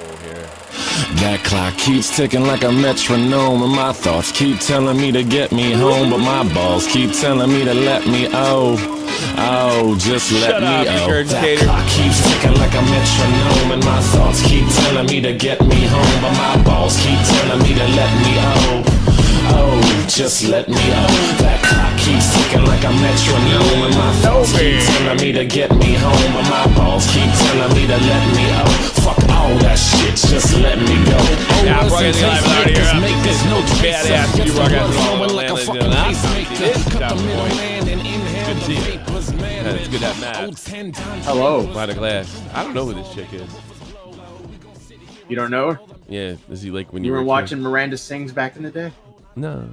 roll here. That clock keeps ticking like a metronome, and my thoughts keep telling me to get me home, but my balls keep telling me to let me just let me That clock keeps ticking like a metronome, and my thoughts keep telling me to get me home, but my balls keep telling me to let me just let me That clock keeps ticking like a metronome, and my thoughts keep telling me to get me home, but my balls keep telling me to let me Fuck all that shit, just let me go. Yeah, Broadcast Live out here. This no badass. You Broadcast Live like a fucking pacemaker. Cut the middleman and inhale the vapors, man. It's good to have Matt. Hello. By the glass. I don't know who this chick is. You don't know her? Yeah, is he like when you were watching Miranda Sings back in the day? No.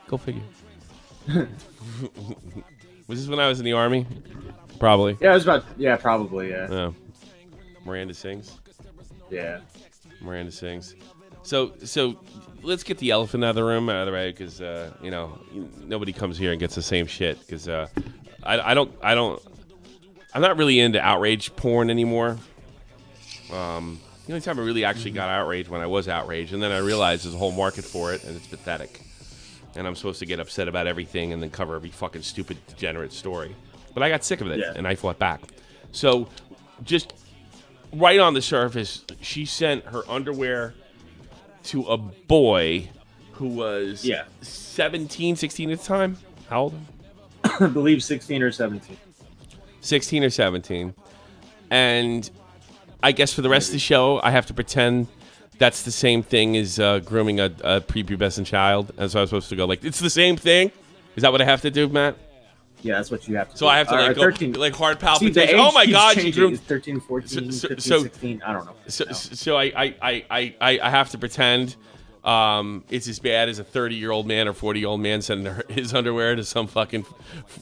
Go figure. Was this when I was in the Army? Probably. Yeah, it was about, probably, yeah. Oh. Miranda Sings. Yeah. Miranda Sings. So let's get the elephant out of the room out of the way, because nobody comes here and gets the same shit. Because I'm not really into outrage porn anymore. The only time I really actually got outraged when I was outraged, and then I realized there's a whole market for it, and it's pathetic. And I'm supposed to get upset about everything and then cover every fucking stupid, degenerate story. But I got sick of it, and I fought back. So just right on the surface, she sent her underwear to a boy who was 16 at the time. How old? I believe 16 or 17. 16 or 17. And I guess for the rest of the show, I have to pretend that's the same thing as grooming a prepubescent child. And so I was supposed to go like, it's the same thing? Is that what I have to do, Matt? Yeah, that's what you have to do. So I have to like go 13, like hard palpitations. Oh my God, she groomed 13, 14, 15, 16. I don't know. So I have to pretend it's as bad as a 30-year-old man or 40-year-old man sending his underwear to some fucking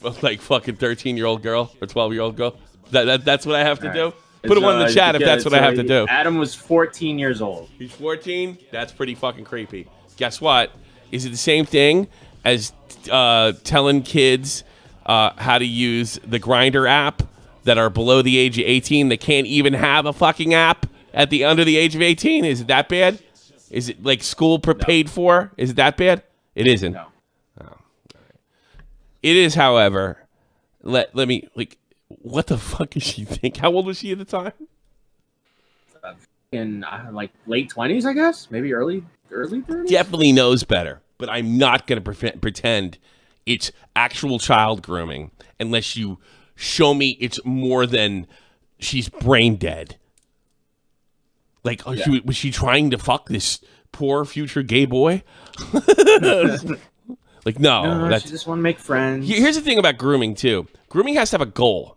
13-year-old girl or 12-year-old girl. That's what I have to do. Put it on in the chat if that's what I have to do. Adam was 14 years old. He's 14? That's pretty fucking creepy. Guess what? Is it the same thing as telling kids how to use the Grindr app that are below the age of 18 that can't even have a fucking app under the age of 18? Is it that bad? Is it like school paid for? Is it that bad? It isn't. No. Oh, all right. It is, however. Let me what the fuck does she think? How old was she at the time? In like late 20s, I guess. Maybe early 30s. Definitely knows better. But I'm not going to pretend it's actual child grooming unless you show me it's more than she's brain dead. Like, was she trying to fuck this poor future gay boy? Like, no. She just want to make friends. Here's the thing about grooming, too. Grooming has to have a goal.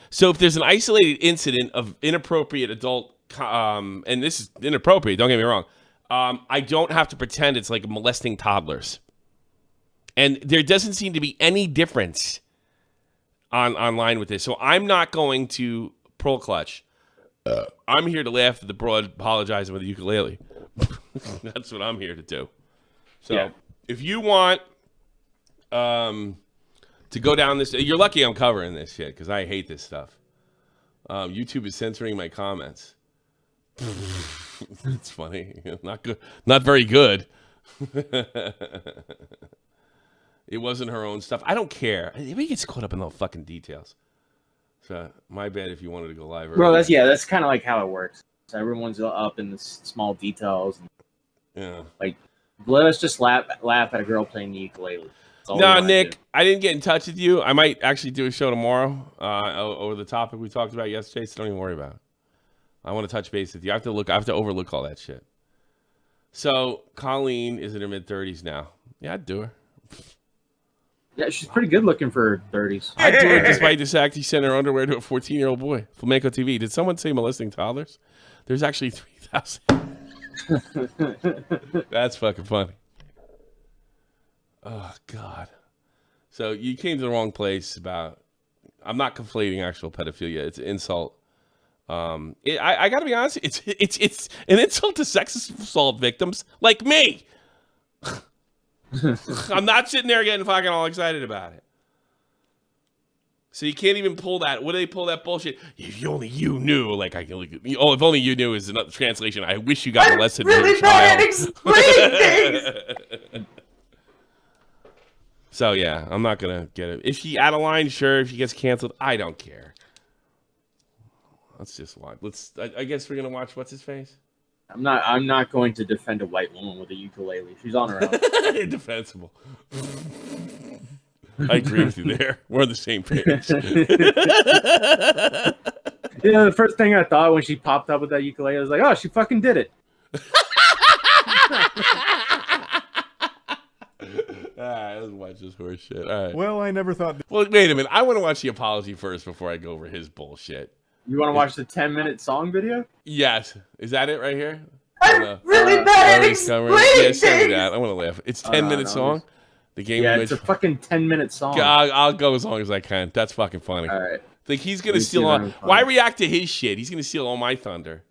So if there's an isolated incident of inappropriate adult, and this is inappropriate, don't get me wrong, I don't have to pretend it's like molesting toddlers. And there doesn't seem to be any difference online with this. So I'm not going to pearl clutch. I'm here to laugh at the broad apologizing with the ukulele. That's what I'm here to do. So if you want to go down this, you're lucky I'm covering this shit because I hate this stuff. YouTube is censoring my comments. It's funny. Not good. Not very good. It wasn't her own stuff. I don't care. Everybody gets caught up in the fucking details. So my bad if you wanted to go live. Bro, that's kind of like how it works. So everyone's up in the small details. Yeah. Like, let us just laugh at a girl playing the ukulele. No, Nick, I didn't get in touch with you. I might actually do a show tomorrow over the topic we talked about yesterday, so don't even worry about it. I want to touch base with you. I have to overlook all that shit. So, Colleen is in her mid-30s now. Yeah, I'd do her. Yeah, she's pretty good looking for her 30s. I'd do her despite this act. He sent her underwear to a 14-year-old boy. Flamenco TV. Did someone say molesting toddlers? There's actually 3,000. That's fucking funny. Oh, God. So you came to the wrong place about... I'm not conflating actual pedophilia. It's an insult. I got to be honest. It's an insult to sex assault victims like me. I'm not sitting there getting fucking all excited about it. So you can't even pull that. What do they pull that bullshit? If only you knew. Like if only you knew is another translation. I wish you got a lesson. Really bad at explaining things. So yeah, I'm not gonna get it. If she out of line, sure. If she gets canceled, I don't care. Let's just watch. I guess we're gonna watch what's his face. I'm not going to defend a white woman with a ukulele. She's on her own. Indefensible. I agree with you there. We're on the same page. The first thing I thought when she popped up with that ukulele, I was like, oh, she fucking did it. All right, let's watch this horse shit. All right. Well, I never thought. Well, wait a minute. I want to watch the apology first before I go over his bullshit. You want to watch the 10-minute song video? Yes. Is that it right here? I'm really bad at explaining Yeah, send me things. that. I want to laugh. It's 10-minute song. The game. Yeah, it's a fucking 10-minute song. I'll go as long as I can. That's fucking funny. All right. Like he's gonna steal all. Why react to his shit? He's gonna steal all my thunder.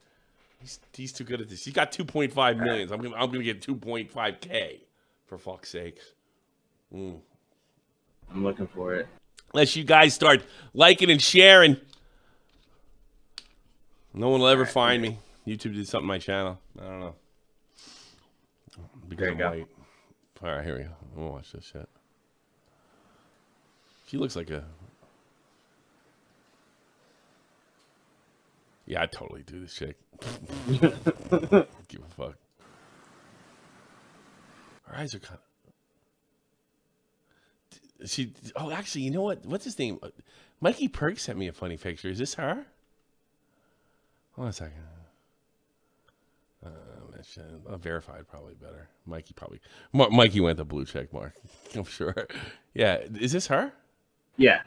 He's too good at this. He's got 2.5 millions. I'm gonna get 2.5K for fuck's sake. I'm looking for it. Unless you guys start liking and sharing, no one will ever find me. YouTube did something to my channel. I don't know. Because I'm white. All right, here we go. I'm gonna watch this shit. She looks like a. Yeah, I'd totally do this chick. Give a fuck. Her eyes are kind of. Oh, actually, you know what? What's his name? Mikey Perk sent me a funny picture. Is this her? Hold on a second. Verified probably better. Mikey probably. Mikey went the blue check mark. I'm sure. Yeah, is this her? Yeah.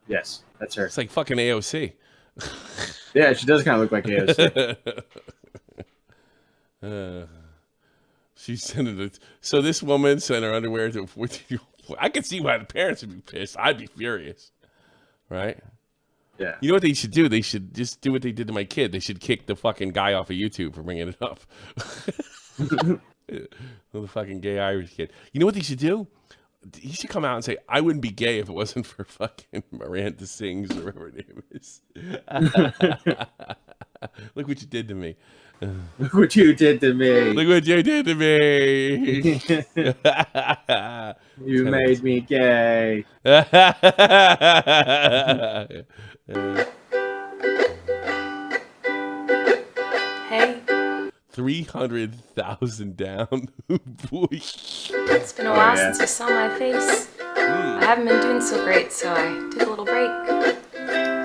Yes, that's her. It's like fucking AOC. Yeah, she does kind of look like AOC. She sent it. So this woman sent her underwear to 14. I could see why the parents would be pissed. I'd be furious, right? Yeah. You know what they should do? They should just do what they did to my kid. They should kick the fucking guy off of YouTube for bringing it up. The fucking gay Irish kid. You know what they should do? He should come out and say, I wouldn't be gay if it wasn't for fucking Miranda Sings or whatever her name is. Look what you did to me. Look what you did to me. Look what you did to me. You made me gay. Hey, 300,000 down. Boy. it's been a while since you saw my face. I haven't been doing so great, so I took a little break.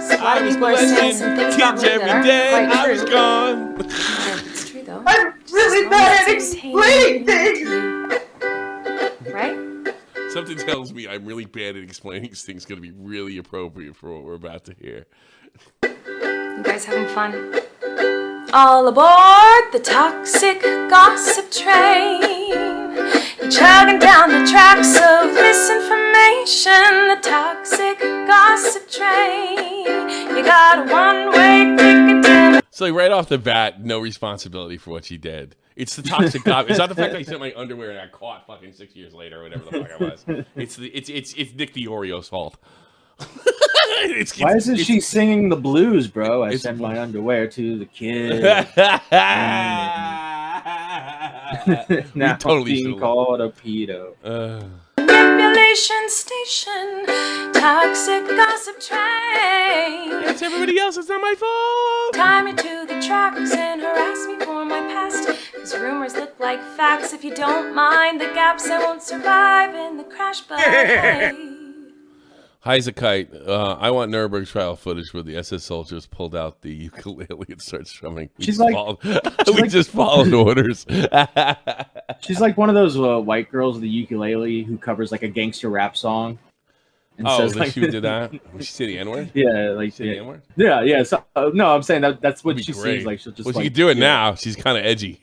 So a lot of people are saying some things about me every that day. aren't I quite was true. gone. It's true though. I'm really bad at explaining things. Right? Something tells me I'm really bad at explaining things. Going to be really appropriate for what we're about to hear. You guys having fun? All aboard the toxic gossip train. You're chugging down the tracks of misinformation. The toxic gossip train. You got a one-way ticket to... So like right off the bat, no responsibility for what she did. It's the toxic gossip. It's not the fact that I sent my underwear and I got caught fucking 6 years later or whatever the fuck I was. It's Nick DiOrio's fault. Why isn't she singing the blues, bro? I sent my underwear to the kid. Now totally being called a pedo. Manipulation station. Toxic gossip train. It's everybody else. It's not my fault. Tie me to the tracks and harass me for my past. Cause rumors look like facts. If you don't mind the gaps, I won't survive in the crash. But hey. Hi's a kite. I want Nuremberg trial footage where the SS soldiers pulled out the ukulele and started strumming. We just followed orders. She's like one of those white girls with the ukulele who covers like a gangster rap song. And says, like, she would do that? Would she say the N-word? Yeah, like the N-word? Yeah. So, no, I'm saying that's what she seems like. She'll just. Well, like, she could do it now. She's kind of edgy.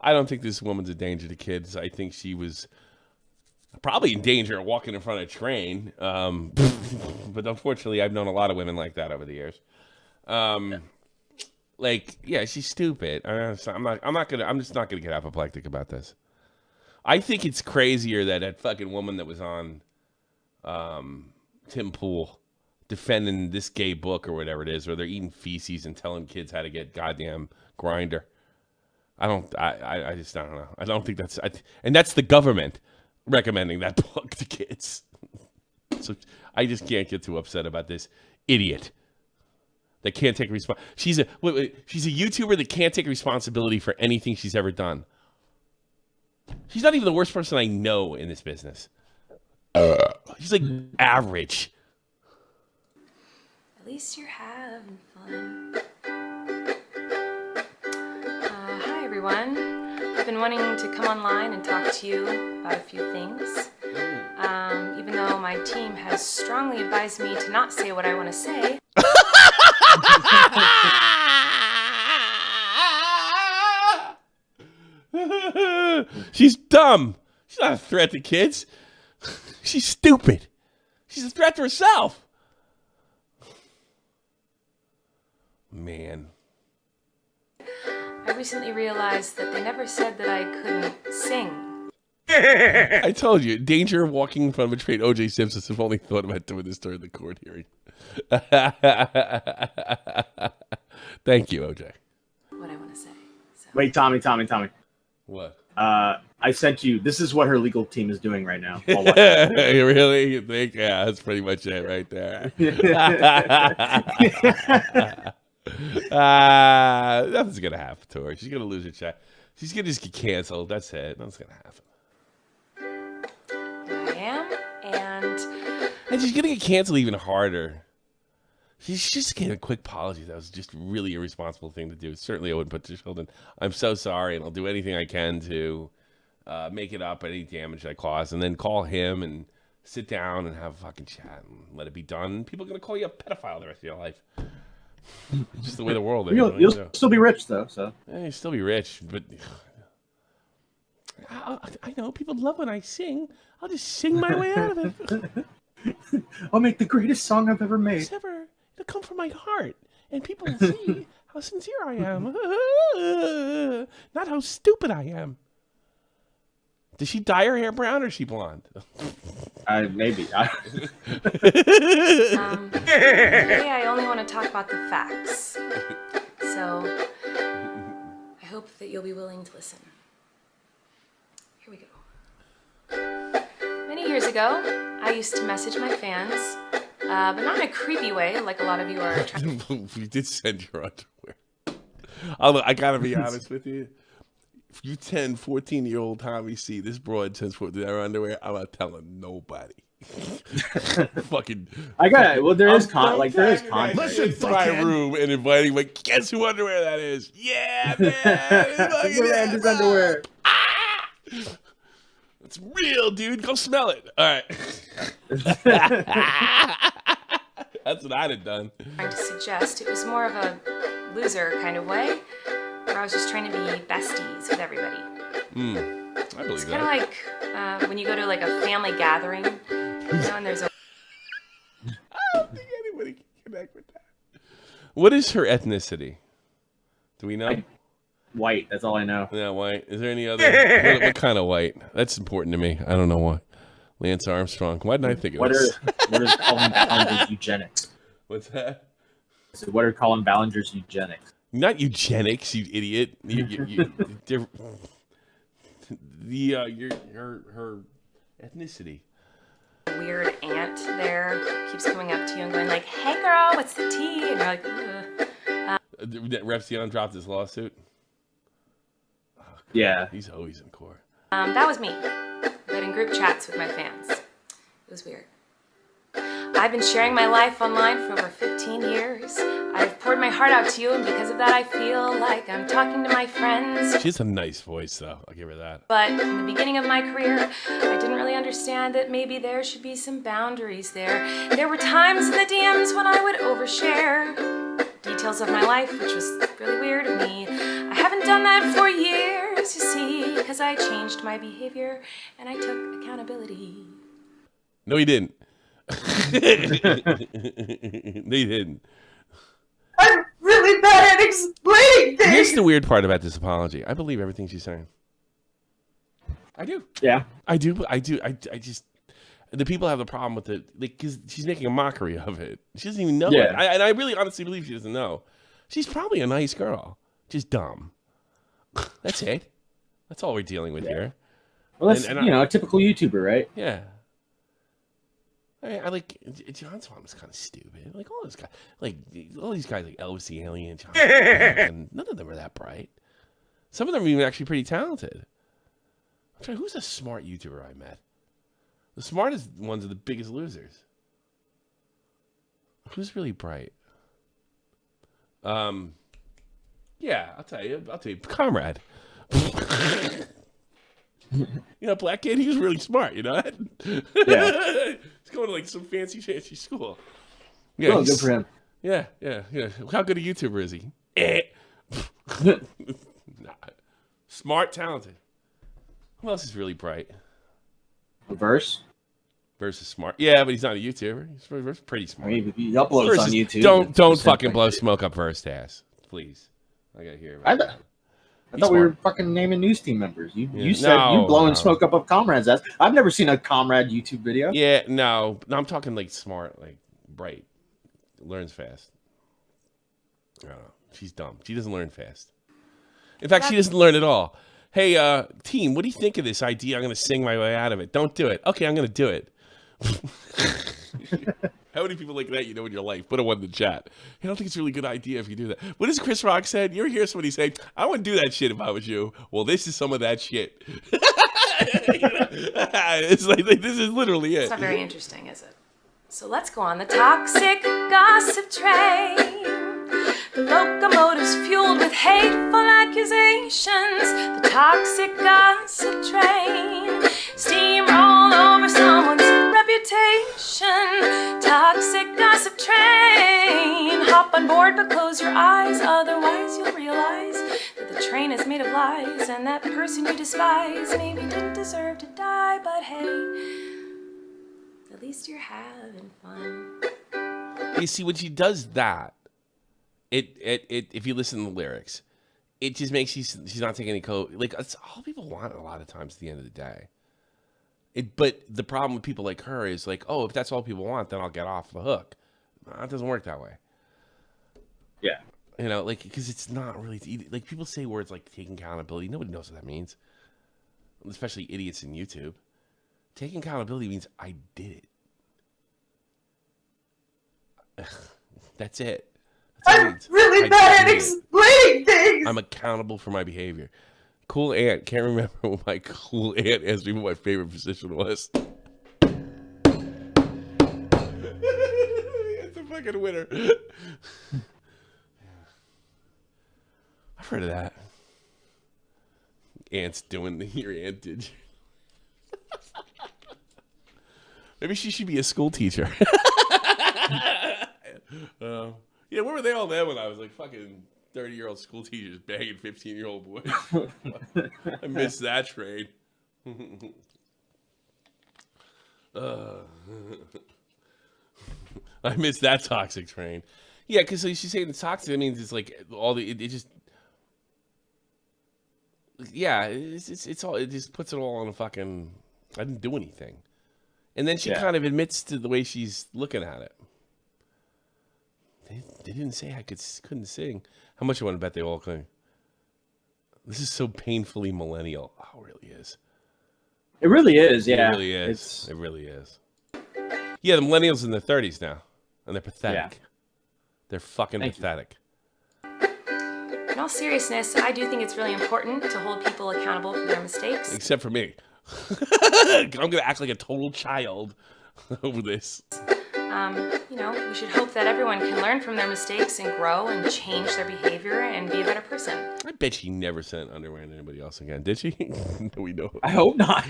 I don't think this woman's a danger to kids. I think she was probably in danger of walking in front of a train. But unfortunately, I've known a lot of women like that over the years. Like, yeah, she's stupid. I'm just not gonna get apoplectic about this. I think it's crazier that fucking woman that was on Tim Pool defending this gay book or whatever it is, where they're eating feces and telling kids how to get goddamn grinder. I just don't know. I don't think that's and that's the government recommending that book to kids. So I just can't get too upset about this idiot that can't take she's a YouTuber that can't take responsibility for anything she's ever done. She's not even the worst person I know in this business. She's like average. At least you're having fun. Hi everyone. I've been wanting to come online and talk to you about a few things. Even though my team has strongly advised me to not say what I want to say. She's dumb. She's not a threat to kids. She's stupid. She's a threat to herself. Man. I recently realized that they never said that I couldn't sing. I told you, danger of walking in front of a train. O.J. Simpson have only thought about doing this during the court hearing. Thank you, O.J. What I want to say. So. Wait, Tommy. What? I sent you. This is what her legal team is doing right now. Really? You think? Yeah, that's pretty much it right there. Nothing's gonna happen to her. She's gonna lose her check. She's gonna just get canceled. That's it. Nothing's gonna happen. I am, and she's gonna get canceled even harder. She's just getting a quick apology. That was just really irresponsible thing to do. Certainly, I wouldn't put to children. I'm so sorry, and I'll do anything I can to make it up any damage I caused, and then call him and sit down and have a fucking chat and let it be done. People are gonna call you a pedophile the rest of your life. Just the way the world is. You'll still be rich though. So yeah, you still be rich, but I know people love when I sing. I'll just sing my way out of it. I'll make the greatest song I've ever made. It'll come from my heart, and people will see how sincere I am, not how stupid I am. Does she dye her hair brown or is she blonde? Maybe. today I only want to talk about the facts. So I hope that you'll be willing to listen. Here we go. Many years ago, I used to message my fans, but not in a creepy way like a lot of you are trying. We did send your underwear. Although I gotta be honest with you. If you 10, 14-year-old Tommy C, this broad sends for their underwear, I'm not telling nobody. Fucking. I got it. Well, there is content. Listen, my room and inviting, like, guess who underwear that is? Yeah, man. Miranda's underwear. It's real, dude. Go smell it. All right. That's what I'd have done. Trying to suggest it was more of a loser kind of way, where I was just trying to be besties with everybody. I believe it's kind of like when you go to like a family gathering, and there's a. I don't think anybody can connect with that. What is her ethnicity? Do we know? White. That's all I know. Yeah, white. Is there any other? what kind of white? That's important to me. I don't know why. Lance Armstrong. Why didn't I think of this? What is Colin Ballinger's eugenics? What's that? So what are Colin Ballinger's eugenics? Not eugenics, you idiot. Her ethnicity. A weird aunt there keeps coming up to you and going like, "Hey girl, what's the tea?" And you're like, "Ugh." Repsion dropped his lawsuit. Oh, yeah, he's always in court. That was me, but in group chats with my fans. It was weird. I've been sharing my life online for over 15 years. I've poured my heart out to you, and because of that, I feel like I'm talking to my friends. She has a nice voice, though. I'll give her that. But in the beginning of my career, I didn't really understand that maybe there should be some boundaries there. There were times in the DMs when I would overshare details of my life, which was really weird of me. I haven't done that for years, you see, because I changed my behavior and I took accountability. No, he didn't. No, you didn't. I'm really bad at explaining things. Here's the weird part about this apology. I believe everything she's saying. I do. Yeah. I do. I just the people have a problem with it because she's making a mockery of it. She doesn't even know it. And I really honestly believe she doesn't know. She's probably a nice girl, just dumb. That's it. That's all we're dealing with here. Well, that's a typical YouTuber, right? Yeah. I like John's mom is kind of stupid. Like all these guys, like Elvis the Alien, John, and none of them are that bright. Some of them are even actually pretty talented. I'm trying. Who's a smart YouTuber I met? The smartest ones are the biggest losers. Who's really bright? Yeah, I'll tell you. Comrade. Black kid, he was really smart, Yeah. He's going to like some fancy school. Yeah, good for him. Yeah. How good a YouTuber is he? Nah. Smart, talented. Who else is really bright? Verse is smart. Yeah, but he's not a YouTuber. He's pretty smart. I mean, if he uploads on YouTube. Don't fucking blow smoke up Verse ass, please. I gotta hear about that. I thought we were fucking naming news team members. You said you blowing smoke up Comrade's ass. I've never seen a Comrade YouTube video. Yeah, no, I'm talking like smart, like bright, learns fast. She's dumb. She doesn't learn fast. In fact, she doesn't learn at all. Hey, team, what do you think of this idea? I'm going to sing my way out of it. Don't do it. Okay, I'm going to do it. How many people like that you know in your life? Put a one in the chat. I don't think it's a really good idea if you do that. What does Chris Rock said? You ever hear somebody say, I wouldn't do that shit if I was you? Well, this is some of that shit. It's like this is literally it. It's not very interesting, is it? So let's go on the toxic gossip train. The locomotive's fueled with hateful accusations. The toxic gossip train. Steamroll over someone's reputation. Toxic gossip train. Hop on board but close your eyes, otherwise you'll realize that the train is made of lies, and that person you despise maybe didn't deserve to die, but hey, at least you're having fun. You see, when she does that, it if you listen to the lyrics, it just makes she's not taking any code. Like, it's all people want a lot of times at the end of the day. But the problem with people like her is like, oh, if that's all people want, then I'll get off the hook. No, it doesn't work that way. Yeah. Like, because it's not really, like, people say words like taking accountability. Nobody knows what that means. Especially idiots in YouTube. Taking accountability means I did it. That's it. I'm really bad at explaining things. I'm accountable for my behavior. Cool Aunt. Can't remember what my cool aunt asked me what my favorite position was. It's a fucking winner. I've heard of that. Aunt's doing your aunt did you? Maybe she should be a school teacher. Yeah, where were they all then when I was like fucking 30-year-old school teachers banging 15-year-old boys? I missed that train. I missed that toxic train. Yeah, because she's saying it's toxic. It means it's like all the it just. Yeah, it's all. It just puts it all on a fucking. I didn't do anything, and then she kind of admits to the way she's looking at it. They didn't say I couldn't sing. How much you want to bet they all could? This is so painfully millennial. Oh, it really is. It really is, yeah. It really is. It really is. Yeah, the millennials in their 30s now, and they're pathetic. Yeah. They're fucking pathetic. In all seriousness, I do think it's really important to hold people accountable for their mistakes. Except for me. I'm going to act like a total child over this. We should hope that everyone can learn from their mistakes and grow and change their behavior and be a better person. I bet she never sent underwear to anybody else again, did she? No, we know. I hope not.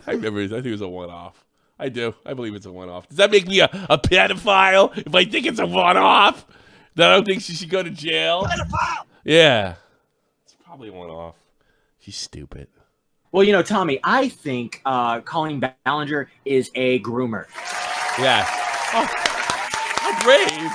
I think it was a one-off. I do. I believe it's a one-off. Does that make me a pedophile if I think it's a one-off? That I don't think she should go to jail? Pedophile! Yeah. It's probably a one-off. She's stupid. Well, Tommy, I think Colleen Ballinger is a groomer. Yeah. Oh, how brave.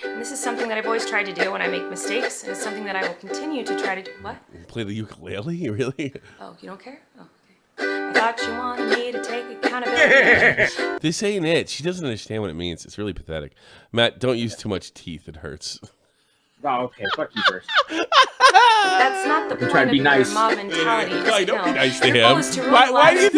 This is something something that I've always tried to do when I make mistakes, and it's something that I will continue to try to do. What? Play the ukulele? Really? Oh, you don't care? Oh, okay. I thought you wanted me to take accountability. This ain't it. She doesn't understand what it means. It's really pathetic. Matt, don't use too much teeth. It hurts. Oh, okay. Fuck you first. That's not the point trying to be of nice. your mob mentality. Why don't be nice to Your him? goal is to Why do you realize-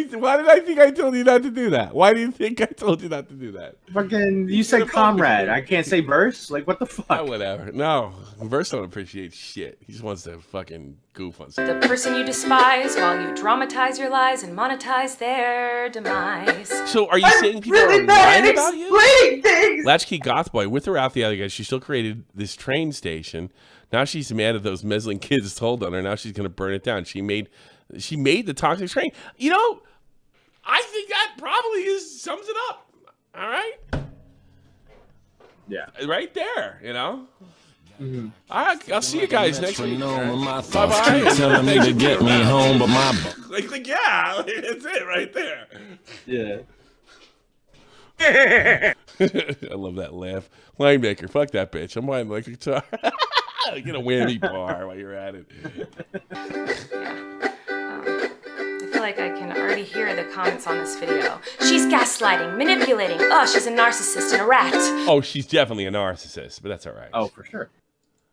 think why did I think I told you not to do that? Why do you think I told you not to do that? Fucking, you said comrade. I can't say verse? Like, what the fuck? Oh, whatever. No, Verse don't appreciate shit. He just wants to fucking goof on something. The person you despise while you dramatize your lies and monetize their demise. So are you saying people Really are bad lying at about you? explaining things. Latchkey Goth Boy, with or without the other guys, she still created this train station. Now she's mad at those meddling kids told on her. Now she's going to burn it down. She made the toxic train. You know, I think that probably sums it up. All right? Yeah. Right there, you know? Mm-hmm. All right, I'll see you guys next week. My thoughts Bye-bye. keep telling me to get me home, but my Like, yeah, that's it right there. Yeah. I love that laugh. Winemaker, fuck that bitch. I'm whining like a guitar. Get a whammy bar while you're at it. Yeah. I feel like I can already hear the comments on this video. She's gaslighting, manipulating. Oh, she's a narcissist and a rat. Oh, she's definitely a narcissist, but that's all right. Oh, for sure.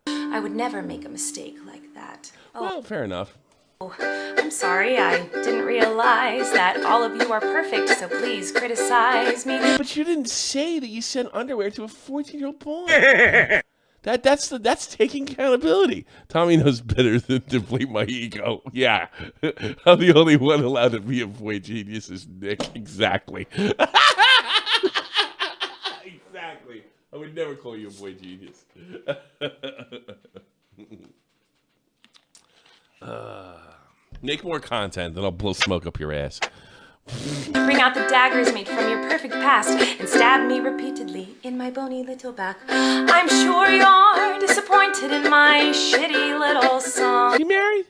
I would never make a mistake like that. Oh, Well, fair enough. I'm sorry. I didn't realize that all of you are perfect, so please criticize me. But you didn't say that you sent underwear to a 14-year-old boy. That's taking accountability. Tommy knows better than to deplete my ego. Yeah. I'm the only one allowed to be a boy genius is Nick. Exactly. Exactly. I would never call you a boy genius. Make more content, then I'll blow smoke up your ass. Bring out the daggers made from your perfect past and stab me repeatedly in my bony little back. I'm sure you're disappointed in my shitty little song. She married?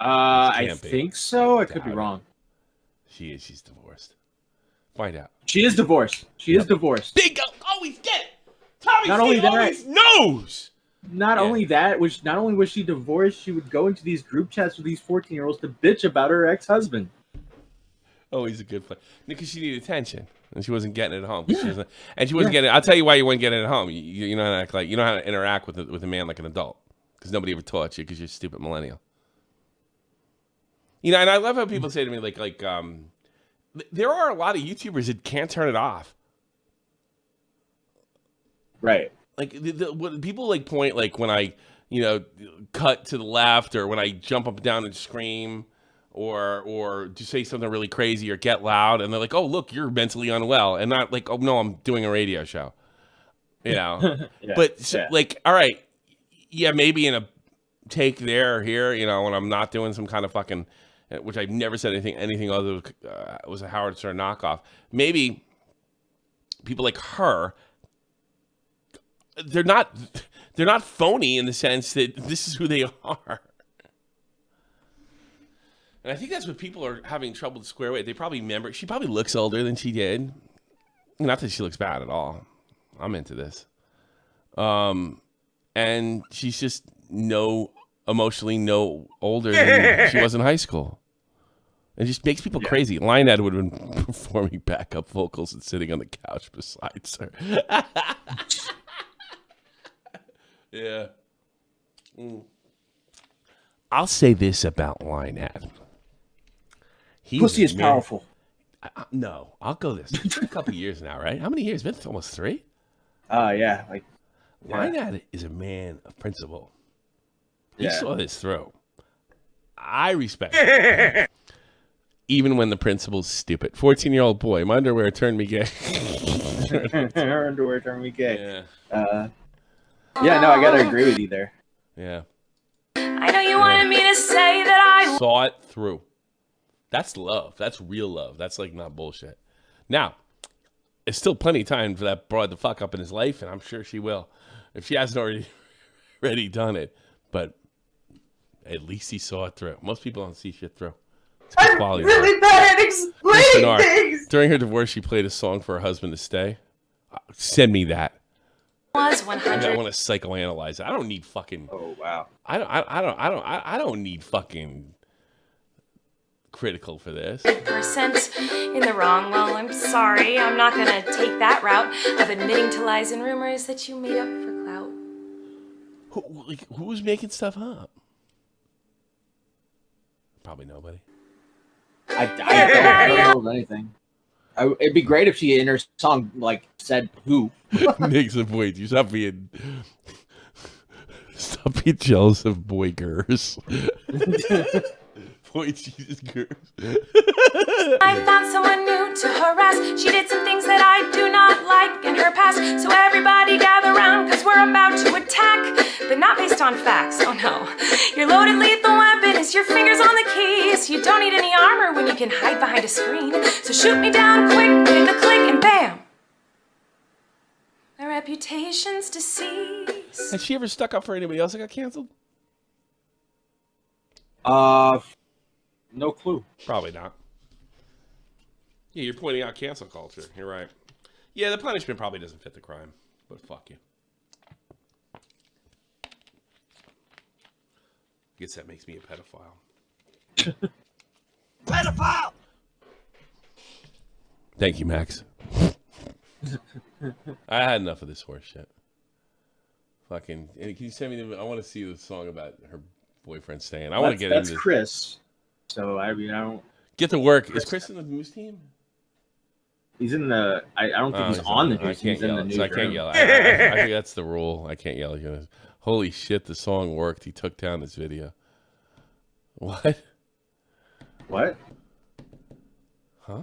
I Can't be. think so. I could be Doubt it. wrong. She is. She's divorced. Find out. She is divorced. She is divorced. Bingo! Always get it! Tommy Not only Steve that- always knows! Not Yeah. only that, not only was she divorced, she would go into these group chats with these 14-year-olds to bitch about her ex-husband. Oh, he's a good player. Because she needed attention. And she wasn't getting it at home. She wasn't getting it. I'll tell you why you weren't getting it at home. You know how to act like, you know how to interact with a man like an adult. Because nobody ever taught you because you're a stupid millennial. You know, and I love how people say to me, there are a lot of YouTubers that can't turn it off. Right. Like what people like point like when I cut to the left or when I jump up and down and scream or just say something really crazy or get loud and they're like, oh look, you're mentally unwell, and not like, oh no, I'm doing a radio show, Yeah, but yeah. like, all right, yeah, maybe in a take there or here, when I'm not doing some kind of fucking, which I've never said anything other than was a Howard Stern knockoff. Maybe people like her. They're not phony in the sense that this is who they are. And I think that's what people are having trouble to square away. They probably remember, she probably looks older than she did. Not that she looks bad at all. I'm into this. And she's just emotionally no older than she was in high school. It just makes people crazy. Lionhead would have been performing backup vocals and sitting on the couch beside her. Yeah. I'll say this about Lionhead. Pussy is powerful. No, I'll go this. It's been a couple years now, right? How many years? It's been almost 3. Yeah. Lionhead is a man of principle. He Yeah. saw this through. I respect it. Even when the principle's stupid. 14-year-old boy, my underwear turned me gay. Her underwear turned me gay. Yeah. Yeah, no, I gotta agree with you there. Yeah. I know you wanted me to say that I Saw it through. That's love. That's real love. That's like not bullshit. Now, there's still plenty of time for that broad to fuck up in his life, and I'm sure she will. If she hasn't already done it. But at least he saw it through. Most people don't see shit through. It's good I'm quality. really bad at explaining Bernard, things. during her divorce, she played a song for her husband to stay. Send me that. was I 100. want to psychoanalyze it. I don't need fucking. Oh wow. I don't need fucking critical for this. Percent in the wrong. Well, I'm sorry. I'm not gonna take that route of admitting to lies and rumors that you made up for clout. Who's making stuff up? Probably nobody. I don't know anything. It'd be great if she in her song like said who. Makes a point. You stop being jealous of boy girls. Boy Jesus girls. I found someone new to harass. She did some things that I do not like in her past. So everybody gather round, cause we're about to attack. But not based on facts, oh no. Your loaded lethal weapon is your fingers on the keys. You don't need any armor when you can hide behind a screen. So shoot me down quick, hit the click and bam. My reputation's deceased. Has she ever stuck up for anybody else that got canceled? No clue. Probably not. Yeah, you're pointing out cancel culture. You're right. Yeah, the punishment probably doesn't fit the crime, but fuck you. I guess that makes me a pedophile. Pedophile! Thank you, Max. I had enough of this horse shit. Fucking, can you send me I want to see the song about her boyfriend staying. I want to get into this. That's Chris. So I don't. Get to work. Is Chris in the Moose team? He's in the. I don't think he's on the news. He's in the news. I can't yell. I think that's the rule. I can't yell. Holy shit! The song worked. He took down this video. What? What? Huh?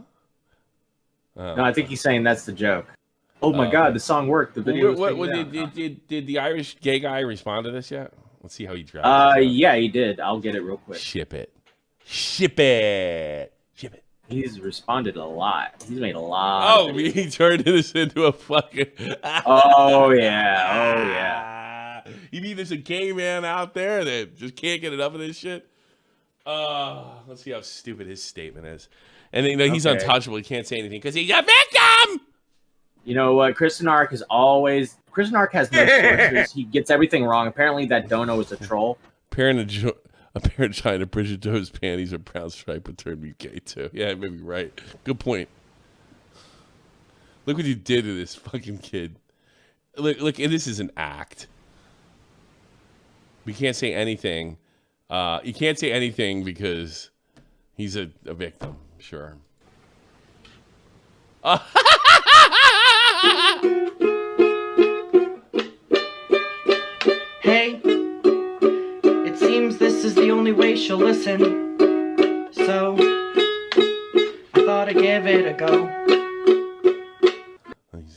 No, I think he's saying that's the joke. Oh my god, the song worked. The video. Did the Irish gay guy respond to this yet? Let's see how he drives. Yeah, he did. I'll get it real quick. Ship it. Ship it. Ship it. He's responded a lot. He's made a lot. Oh, he turned this into a fucking. Oh yeah. You mean there's a gay man out there that just can't get enough of this shit? Let's see how stupid his statement is. And he's untouchable. He can't say anything because he's a victim. You know what? Kristen Ark has no sources. He gets everything wrong. Apparently, that dono is a troll. A parent trying to Bridget Jones' panties or brown stripe would turn me gay too. Yeah, maybe right. Good point. Look what you did to this fucking kid. Look, and this is an act. We can't say anything. You can't say anything because he's a victim. Sure. Hey, it seems this is the only way she'll listen. So, I thought I'd give it a go.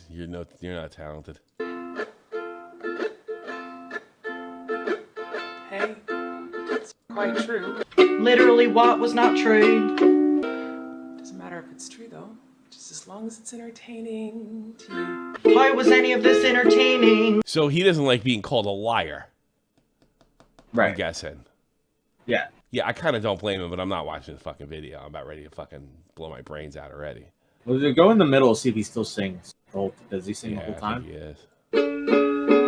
You're not talented. Hey, it's quite true. Literally what was not true. Doesn't matter if it's true though, just as long as it's entertaining to you. Why was any of this entertaining? So he doesn't like being called a liar. Right. I'm guessing. Yeah. Yeah, I kind of don't blame him, but I'm not watching the fucking video. I'm about ready to fucking blow my brains out already. Well, go in the middle, see if he still sings. Does he sing the whole I time? think he is.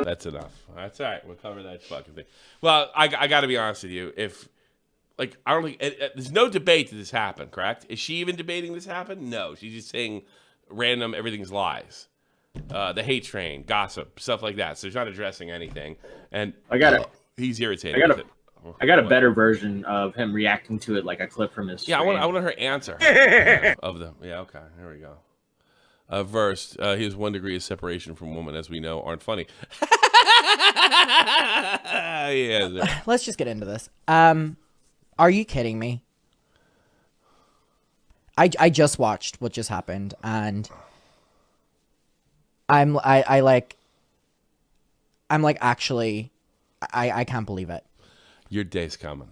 That's enough. That's all right. We'll cover that fucking thing. Well, I got to be honest with you. I don't think there's no debate that this happened. Correct? Is she even debating this happened? No, she's just saying random everything's lies. The hate train, gossip, stuff like that. So she's not addressing anything. And he's irritated. I got a better version of him reacting to it, like a clip from his. Yeah, I want her answer of them. Yeah, okay, here we go. Verse, his 1 degree of separation from woman, as we know, aren't funny. Yeah. Let's just get into this. Are you kidding me? I just watched what just happened, and I'm like actually, I can't believe it. Your day's coming.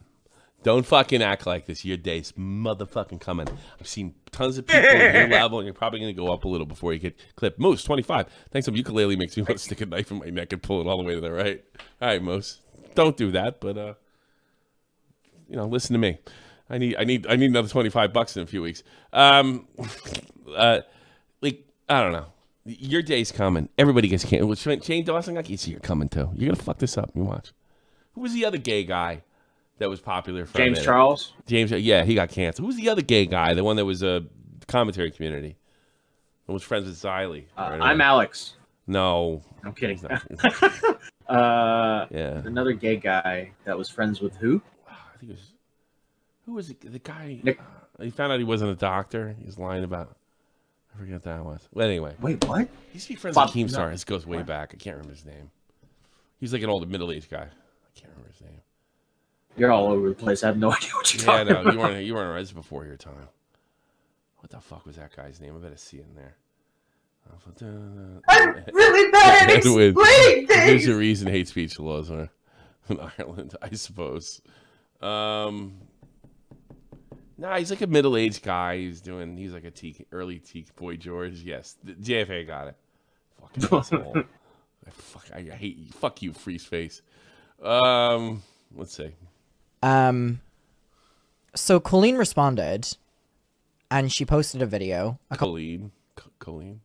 Don't fucking act like this. Your day's motherfucking coming. I've seen tons of people at your level, and you're probably going to go up a little before you get clipped. Moose, 25. Thanks, ukulele makes me want to stick a knife in my neck and pull it all the way to the right. All right, Moose. Don't do that, but, listen to me. I need another $25 in a few weeks. I don't know. Your day's coming. Everybody gets canceled. Shane Dawson, I can see you're coming too. You're gonna fuck this up. You watch. Who was the other gay guy that was popular? For James Charles. James, yeah, he got canceled. Who was the other gay guy? The one that was a commentary community. And was friends with Xylee. I'm Alex. No, I'm kidding. Yeah, another gay guy that was friends with who? I think it was. Who was the guy? Nick. He found out he wasn't a doctor. He was lying about. I forget what that was. Well, anyway. Wait, what? He used to be friends with Keemstar. This goes way back. I can't remember his name. He's like an older middle-aged guy. I can't remember his name. You're all over the place. I have no idea what you're talking about. You weren't right. This is before your time. What the fuck was that guy's name? I better see it in there. I'm really bad at explaining things. There's a reason hate speech laws are in Ireland, I suppose. Nah, he's like a middle-aged guy. He's like a early Boy George. Yes, JFA got it. Fucking asshole. I hate you. Fuck you, freeze face. Let's see. So Colleen responded, and she posted a video. Colleen. A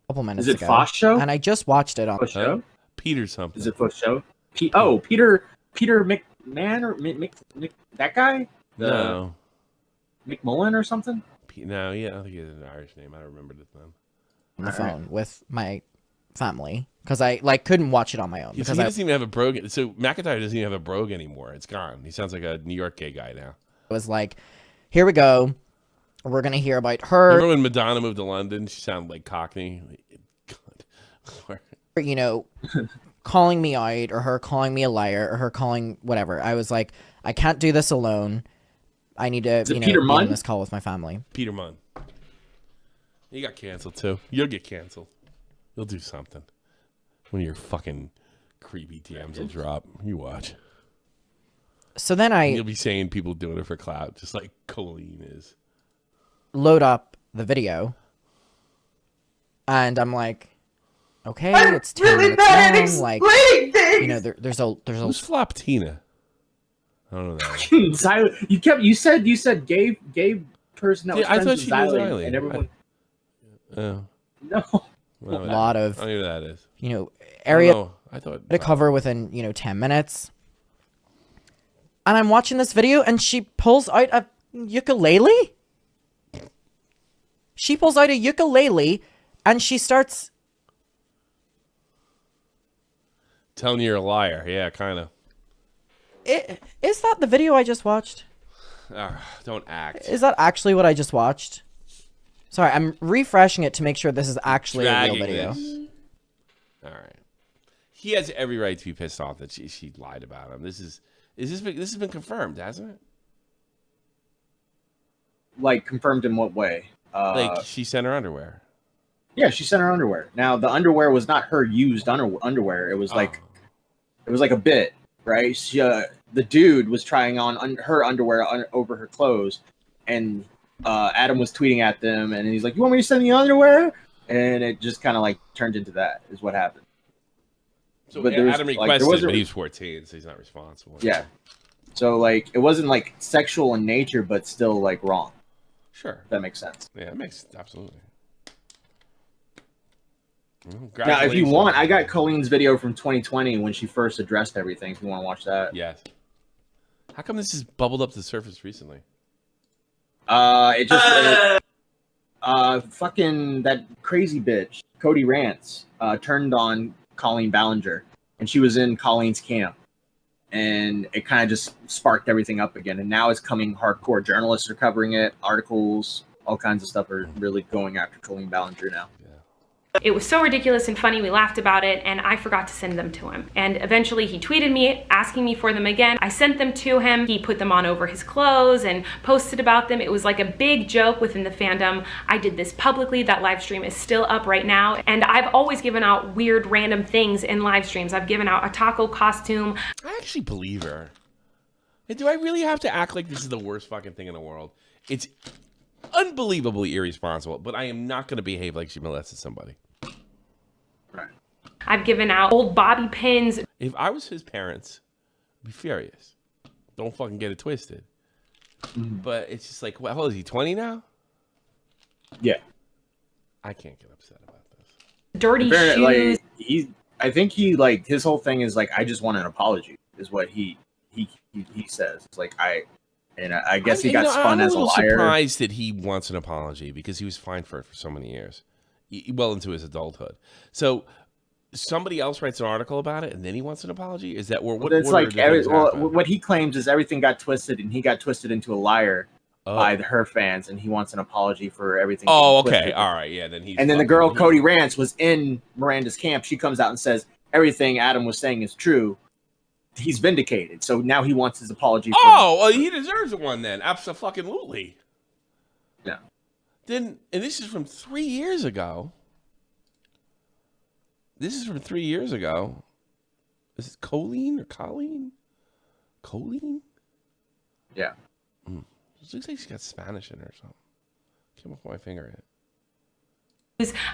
couple minutes ago. Is it Fosh Show? And I just watched it on Fosh Show. Peter something. Is it Fosh Show? Peter McMahon or Mick that guy? No. McMullen or something? No, yeah, I think he has an Irish name. I don't remember it then. On the phone with my family because I couldn't watch it on my own. Because he doesn't even have a brogue. So McIntyre doesn't even have a brogue anymore. It's gone. He sounds like a New York gay guy now. It was like, here we go. We're gonna hear about her. Remember when Madonna moved to London? She sounded like Cockney. God. You know, calling me out, or her calling me a liar, or her calling whatever. I was like, I can't do this alone. I need to, be on this call with my family. Peter Munn. He got canceled too. You'll get canceled. You'll do something when your fucking creepy DMs will drop. You watch. So then you'll be saying people doing it for clout, just like Colleen is. Load up the video, and I'm like, okay, it's 10 really minutes long. Like, things. There's a. Who's Flop Tina? I don't know that. Xylee. You said gay person that was friends with Xylee, and everyone. No. A lot of. I don't know who that is. Area I thought to cover within 10 minutes. And I'm watching this video, and she pulls out a ukulele. She pulls out a ukulele, and she starts telling you're a liar. Yeah, kind of. Is that the video I just watched? Don't act. Is that actually what I just watched? Sorry, I'm refreshing it to make sure this is actually a real video. All right. He has every right to be pissed off that she lied about him. This has been confirmed, hasn't it? Like, confirmed in what way? Like, she sent her underwear. Yeah, she sent her underwear. Now, the underwear was not her used underwear. It was like a bit, right? She, the dude was trying on her underwear over her clothes, and Adam was tweeting at them, and he's like, "You want me to send you underwear?" And it just kind of like turned into that. Is what happened. So but Adam requested it, but he was 14, so he's not responsible. Yeah. So like, it wasn't like sexual in nature, but still like wrong. Sure. That makes sense. Yeah, it makes absolutely. Now, if you want, I got Colleen's video from 2020 when she first addressed everything. If you want to watch that. Yes. How come this has bubbled up to the surface recently? It just fucking that crazy bitch, Cody Rance, turned on Colleen Ballinger, and she was in Colleen's camp, and it kind of just sparked everything up again. And now it's coming hardcore. Journalists are covering it. Articles, all kinds of stuff are really going after Colleen Ballinger now. It was so ridiculous and funny, we laughed about it, and I forgot to send them to him. And eventually he tweeted me, asking me for them again. I sent them to him. He put them on over his clothes and posted about them. It was like a big joke within the fandom. I did this publicly. That live stream is still up right now. And I've always given out weird, random things in live streams. I've given out a taco costume. I actually believe her. Do I really have to act like this is the worst fucking thing in the world? It's unbelievably irresponsible, but I am not going to behave like she molested somebody. Right. I've given out old bobby pins. If I was his parents, I'd be furious. Don't fucking get it twisted. But it's just like, how old is he, 20 now? Yeah. I can't get upset about this. dirty shoes. Like, I think he like his whole thing is like, I just want an apology, is what he says. It's like I guess he got spun as a liar. I'm surprised that he wants an apology because he was fined for it for so many years, well into his adulthood. So somebody else writes an article about it and then he wants an apology. Is that what? It's like what he claims is everything got twisted and he got twisted into a liar. By her fans, and he wants an apology for everything. Oh, okay, all right, yeah. Then and then the girl Cody Rance was in Miranda's camp. She comes out and says everything Adam was saying is true. He's vindicated, so now he wants his apology. Well, he deserves one then. Absolutely. Yeah. Then, and this is from 3 years ago. Is it Colleen or Colleen? Colleen? Yeah. It looks like she's got Spanish in her or something. Came off my finger.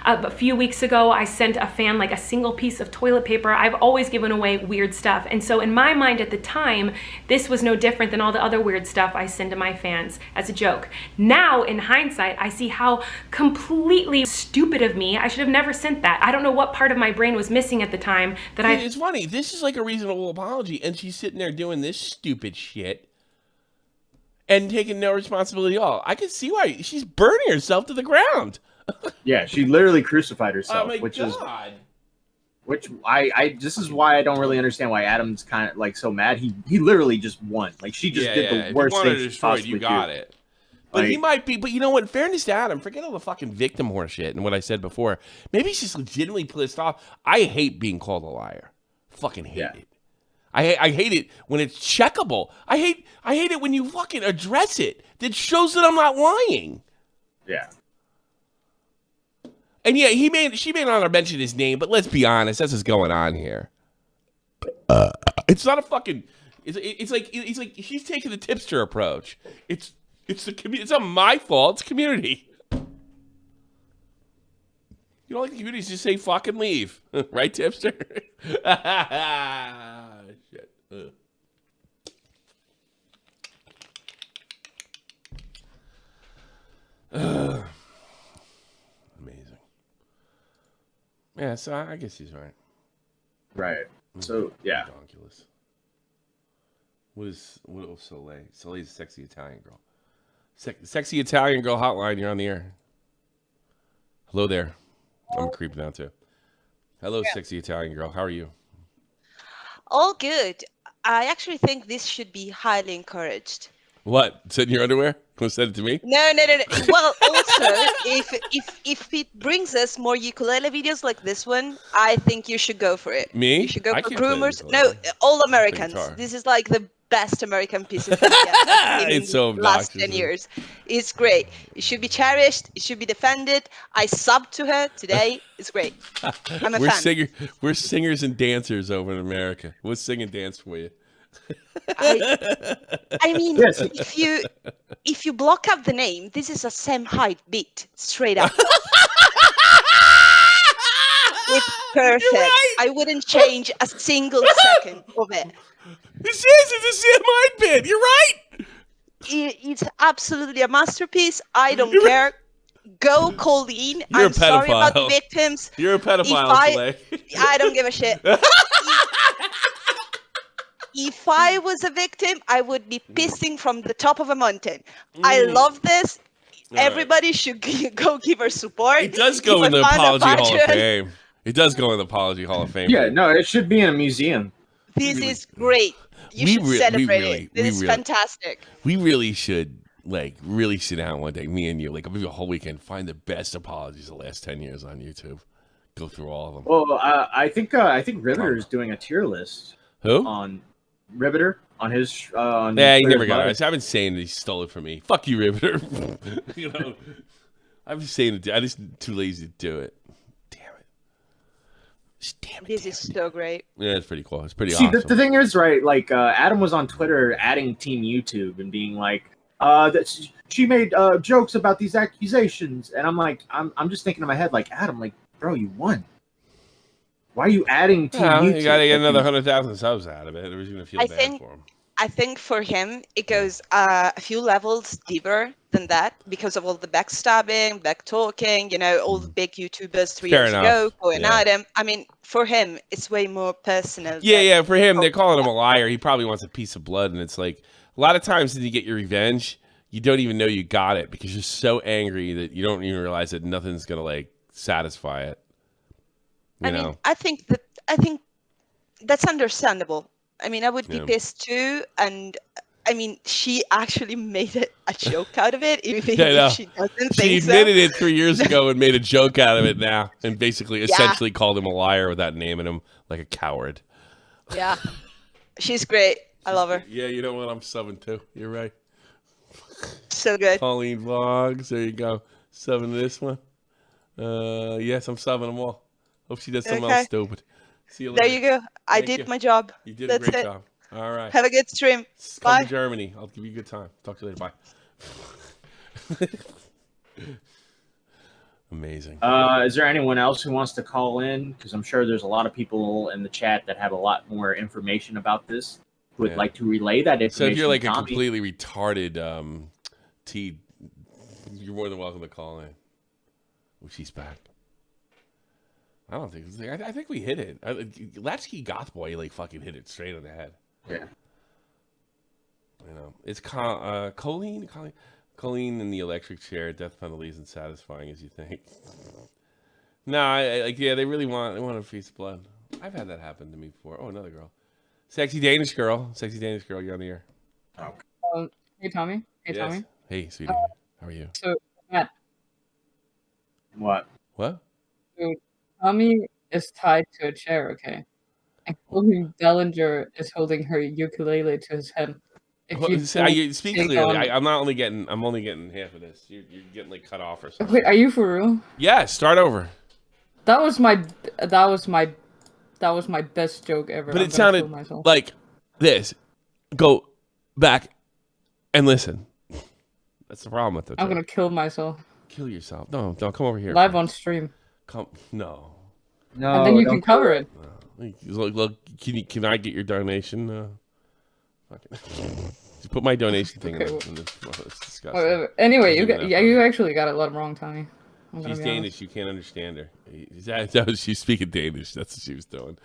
A few weeks ago, I sent a fan like a single piece of toilet paper. I've always given away weird stuff. And so in my mind at the time, this was no different than all the other weird stuff I send to my fans as a joke. Now, in hindsight, I see how completely stupid of me. I should have never sent that. I don't know what part of my brain was missing at the time that It's funny. This is like a reasonable apology, and she's sitting there doing this stupid shit. And taking no responsibility at all. I can see why she's burning herself to the ground. Yeah, she literally crucified herself. Oh my which God. This is why I don't really understand why Adam's kind of like so mad. He literally just won. Like she just did the worst thing she possibly you got it. But he might be. But you know what? In fairness to Adam, forget all the fucking victim horse shit and what I said before. Maybe she's legitimately pissed off. I hate being called a liar. Fucking hate it. I hate it when it's checkable. I hate it when you fucking address it. That shows that I'm not lying. Yeah. And yeah, she may not have mentioned his name, but let's be honest, that's what's going on here. It's not a fucking. It's like she's taking the tipster approach. It's the community. It's not my fault. It's community. You don't like the community? Just say fucking leave, right, tipster? Shit. Amazing. Yeah, so I guess he's right. Right. So yeah. Ridiculous. What is Soleil? Soleil's a sexy Italian girl. Sexy Italian girl hotline. You're on the air. Hello there. I'm creeping out too. Hello, sexy Italian girl. How are you? All good. I actually think this should be highly encouraged. What? Sit in your underwear? Want to send it to me? No. Well, also, if it brings us more ukulele videos like this one, I think you should go for it. Me? You should go I for can't play groomers. the No, ukulele. all Americans. Guitar. This is like the best American piece of media in It's so the last obnoxious. 10 years. It's great. It should be cherished. It should be defended. I subbed to her today. It's great. I'm a fan. We're singers and dancers over in America. We'll sing and dance for you. I mean, Yes. if you block up the name, this is a Sam Hyde beat, straight up. It's perfect. Right. I wouldn't change a single second of it. It's a Sam Hyde bit. You're right. It's absolutely a masterpiece. I don't care. Go Colleen. You're I'm a sorry about the pedophile. victims. You're a pedophile, I don't give a shit. If I was a victim, I would be pissing from the top of a mountain. I love this. All Everybody should go give her support. It does go in the Apology Hall of Fame. It does go in the Apology Hall of Fame. Yeah, no, it should be in a museum. This is great. You should celebrate it. This is fantastic. We really should, really sit down one day, me and you, maybe a whole weekend, find the best apologies of the last 10 years on YouTube. Go through all of them. Well, I think Riveter is doing a tier list. Who? On Riveter on his. On he never got it. I've been saying that he stole it from me. Fuck you, Riveter. I'm just saying it. I just too lazy to do it. This is so great. Yeah, it's pretty cool. It's pretty awesome. The thing is, right? Adam was on Twitter adding Team YouTube and being like, that she made jokes about these accusations, and I'm like, I'm just thinking in my head, Adam, bro, you won. Why are you adding Team YouTube? You gotta get another 100,000 subs out of it. Or he's gonna feel bad for him. I think for him, it goes a few levels deeper than that because of all the backstabbing, back talking, all the big YouTubers 3 Fair years enough. ago going Yeah. at him. I mean, for him, it's way more personal. Yeah. For him, they're calling him a liar. He probably wants a piece of blood, and it's like a lot of times when you get your revenge, you don't even know you got it because you're so angry that you don't even realize that nothing's gonna like satisfy it. You know? I think that's understandable. I mean, I would be pissed too, and I mean, she actually made a joke out of it, even if she doesn't think She admitted it 3 years ago and made a joke out of it now, and basically, essentially called him a liar without naming him like a coward. Yeah, she's great. I love her. Yeah, you know what? I'm subbing too. You're right. So good. Colleen Vlogs. There you go. Subbing this one. Yes, I'm subbing them all. Hope she does something else stupid. See you later. There you go. I did my job. You did a great job. All right. Have a good stream. Come Bye. to Germany. I'll give you a good time. Talk to you later. Bye. Amazing. Is there anyone else who wants to call in? Because I'm sure there's a lot of people in the chat that have a lot more information about this who would like to relay that information. So if you're like to a Tommy. completely retarded T, you're more than welcome to call in. Oh, she's back. I don't think I think we hit it. Latchkey Goth Boy like fucking hit it straight on the head. Yeah. You know, it's Colleen in the electric chair. Death penalty isn't satisfying as you think. No, they really want a piece of blood. I've had that happen to me before. Oh, another girl, sexy Danish girl, you're on the air. Oh. Hey Tommy. Hey yes. Tommy. Hey sweetie, how are you? So Matt. What? What? So Tommy is tied to a chair, okay? And Colleen Ballinger is holding her ukulele to his head. Speak clearly. I'm only getting half of this. You're getting like cut off or something. Wait, are you for real? Yeah, start over. That was my best joke ever. But it sounded like this. Go back and listen. That's the problem with it. I'm gonna kill myself. Kill yourself. No, come over here. Live on stream. No. And then you can cover it. Look, can I get your donation? Just put my donation thing in this. It's disgusting. Anyway, you actually got it a lot wrong, Tommy. She's Danish. You can't understand her. She's speaking Danish. That's what she was doing.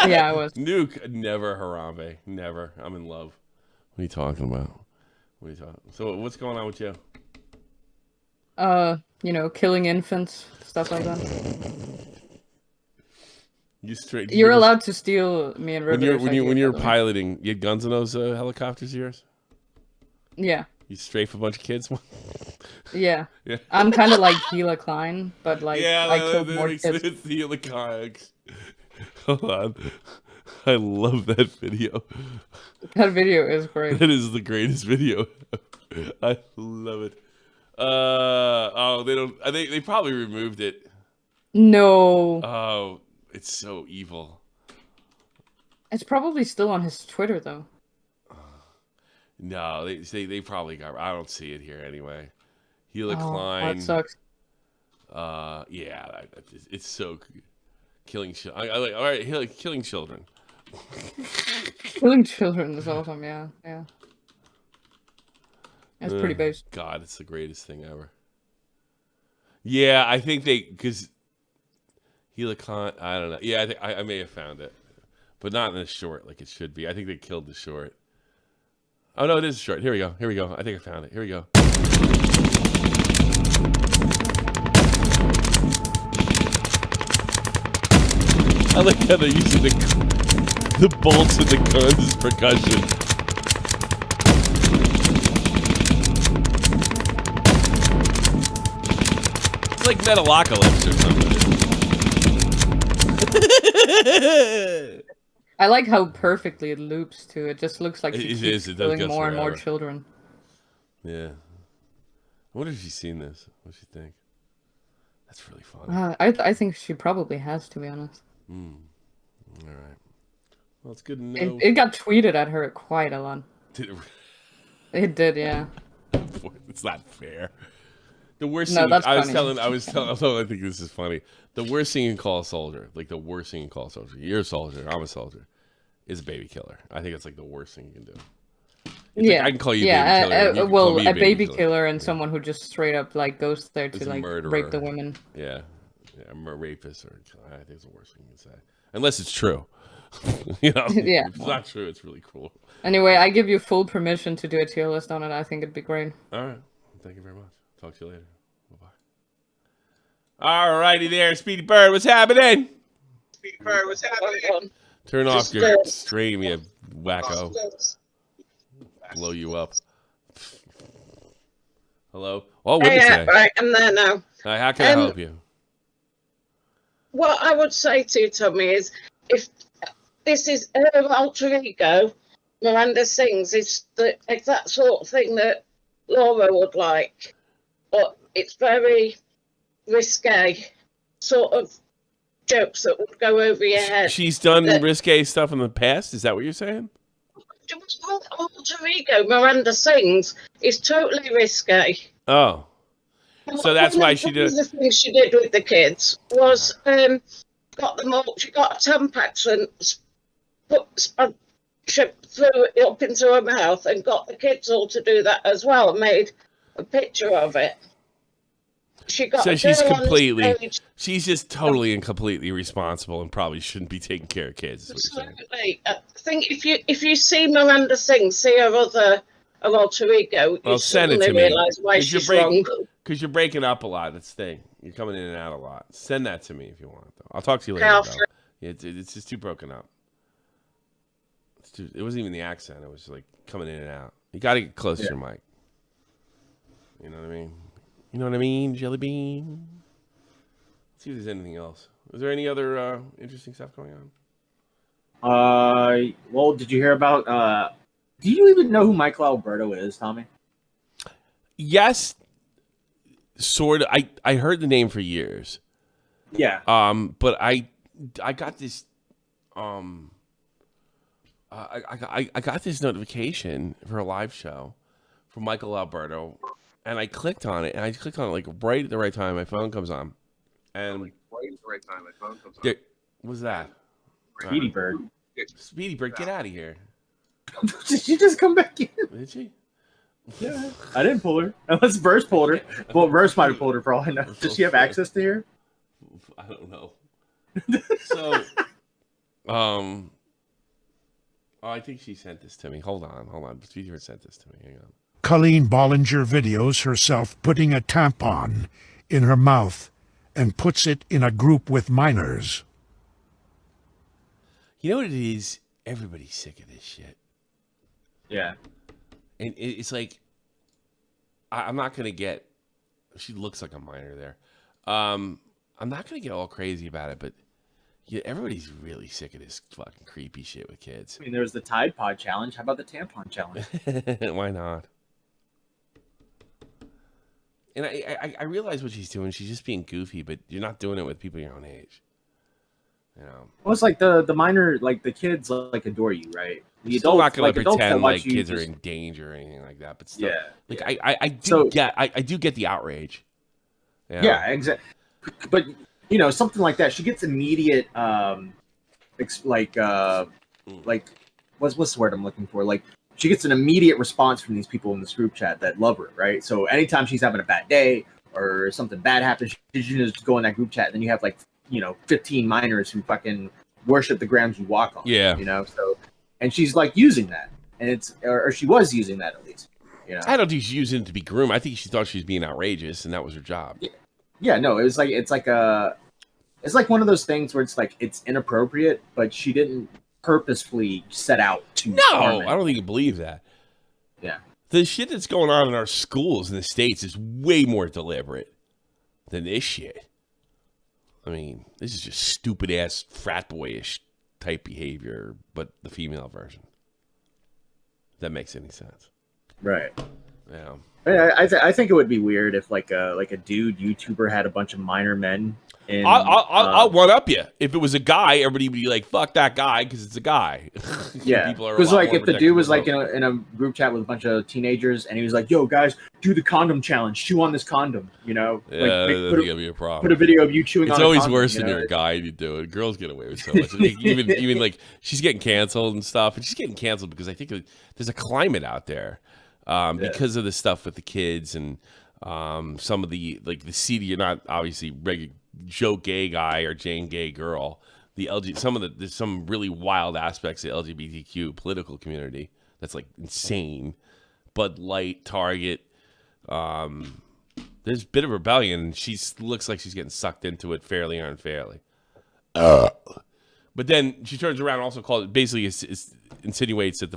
Yeah, I was. Nuke, never Harambe. Never. I'm in love. What are you talking about? So what's going on with you? Killing infants, stuff like that. You're allowed to steal me and River. When you're piloting, you had guns in those helicopters of yours? Yeah. You strafe a bunch of kids? Yeah. I'm kind of like Gila Klein, but like I killed more kids. It's Gila Klein. Hold on. I love that video. That video is great. That is the greatest video. I love it. They don't. I think they probably removed it. No. Oh, it's so evil. It's probably still on his Twitter though. No, they probably got. I don't see it here anyway. Gila Klein. That sucks. Yeah, it's so killing. All right, killing children. Killing children is awesome. Yeah. That's pretty base. God, it's the greatest thing ever. Yeah, I think because Gila Klein. I don't know. Yeah, I think I may have found it, but not in the short like it should be. I think they killed the short. Oh no, it is short. Here we go. I think I found it. Here we go. I like how they're using the bolts and the guns as percussion. It's like Metalocalypse or something. I like how perfectly it loops too. It just looks like it keeps killing more and more children. Yeah. I wonder if she's seen this. What does she think? That's really funny. I think she probably has, to be honest. All right. Well, it's good to know. It got tweeted at her quite a lot. Did it? It did, yeah. It's not fair. The worst no, thing that's I funny. I think this is funny. The worst thing you can call a soldier, like the worst thing you can call a soldier. You're a soldier. I'm a soldier. Is a baby killer. I think it's like the worst thing you can do. Like, I can call you a baby killer. You can call me a baby killer and someone who just straight up like goes there to like rape the women. Yeah, I'm a rapist or I think it's the worst thing you can say, unless it's true. You know, Yeah. If it's not true, it's really cool. Anyway, I give you full permission to do a tier list on it. I think it'd be great. All right, thank you very much. Talk to you later. Bye-bye. All righty there, Speedy Bird. What's happening? Speedy Bird, what's happening? Turn off your stream, you wacko. Blow you up. Hello? Oh, what did you say? Right, I'm there now. How can I help you? What I would say to you, Tommy, is if this is her alter ego, Miranda Sings, it's the exact sort of thing that Laura would like. But it's very risque, sort of jokes that would go over your head. She's done risque stuff in the past? Is that what you're saying? Alter ego, Miranda Sings, is totally risque. Oh. So that's why she did. The thing she did with the kids was got them all. She got a Tampax and threw it up into her mouth and got the kids all to do that as well. Made a picture of it. She got. So she's just totally and completely responsible and probably shouldn't be taking care of kids. Absolutely. I think if you see Miranda Sings, see her alter ego, you send it to suddenly me. realise why she's wrong. Because you're breaking up a lot. That's the thing. You're coming in and out a lot. Send that to me if you want. Though. I'll talk to you later. It's just too broken up. It wasn't even the accent. It was like coming in and out. You got to get close to your mic. You know what I mean? You know what I mean, Jelly Bean? Let's see if there's anything else. Is there any other interesting stuff going on? Well, did you hear about... do you even know who Michael Alberto is, Tommy? Yes, sort of. I heard the name for years. Yeah. But I got this... I got this notification for a live show from Michael Alberto, and I clicked on it, like right at the right time. My phone comes on, and right at the right time, my phone comes on. What was that? Speedy Bird. Speedy Bird, get out of here! Did she just come back in? Did she? Yeah, I didn't pull her. Unless Verse pulled her. Well, Verse might have pulled her for all I know. Does she have access to her? I don't know. So, I think she sent this to me. Hold on. Speedy Bird sent this to me. Hang on. Colleen Ballinger videos herself putting a tampon in her mouth and puts it in a group with minors. You know what it is? Everybody's sick of this shit. Yeah. And it's like, I'm not going to get, she looks like a minor there. I'm not going to get all crazy about it, but yeah, everybody's really sick of this fucking creepy shit with kids. I mean, there was the Tide Pod challenge. How about the tampon challenge? Why not? And I realize what she's doing. She's just being goofy, but you're not doing it with people your own age. You know. Well, it's like the minor, like the kids, like adore you, right? The still adults, not gonna like, pretend like kids are in danger or anything like that, but still, like I do get the outrage. Yeah, exactly. But you know, something like that, she gets immediate, what's the word I'm looking for? Like, she gets an immediate response from these people in this group chat that love her, right? So anytime she's having a bad day or something bad happens, she just go in that group chat, and then you have 15 minors who fucking worship the grounds you walk on. Yeah, you know. So, and she's like using that, and it's or she was using that at least. You know, I don't think she's using it to be groomed. I think she thought she was being outrageous, and that was her job. Yeah, no, it's like one of those things where it's like it's inappropriate, but she didn't purposefully set out to. No, I don't think you believe that. Yeah, the shit that's going on in our schools in the States is way more deliberate than this shit. I mean, this is just stupid ass frat boyish type behavior, but the female version. If that makes any sense, right? Yeah. I think it would be weird if like a dude YouTuber had a bunch of minor men I'll one up you. If it was a guy, everybody would be like, "Fuck that guy," because it's a guy. Yeah, because like if the dude was like in a group chat with a bunch of teenagers and he was like, "Yo, guys, do the condom challenge. Chew on this condom." You know, yeah, that's gonna be a problem. Put a video of you chewing. It's on always a condom, worse when you're a guy and you do it. Girls get away with so much. even like she's getting canceled and stuff, and she's getting canceled because I think there's a climate out there because of the stuff with the kids and some of the like the seedy. You're not obviously regular Joe gay guy or Jane gay girl. There's some really wild aspects of the LGBTQ political community that's like insane. Bud Light, Target. There's a bit of rebellion. She looks like she's getting sucked into it fairly or unfairly. But then she turns around and also insinuates that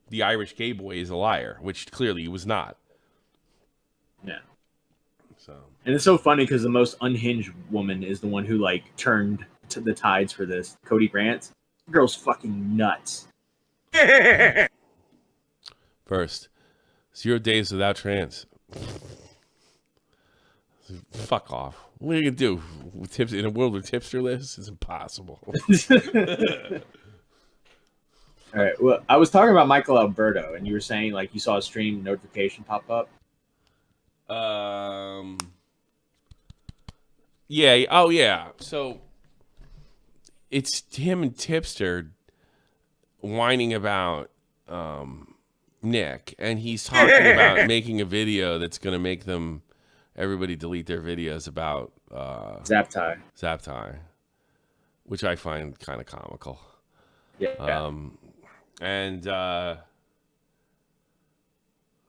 the Irish gay boy is a liar, which clearly he was not. Yeah. So. And it's so funny because the most unhinged woman is the one who like turned to the tides for this. Cody Grant. The girl's fucking nuts. First, 0 days without trans. Fuck off. What are you gonna do? Tips in a world with tipster lists? It's impossible. All right. Well, I was talking about Michael Alberto, and you were saying like you saw a stream notification pop up. Yeah. Oh, yeah. So it's him and Tipster whining about Nick, and he's talking about making a video that's going to make everybody delete their videos about Zaptai, which I find kind of comical. Yeah.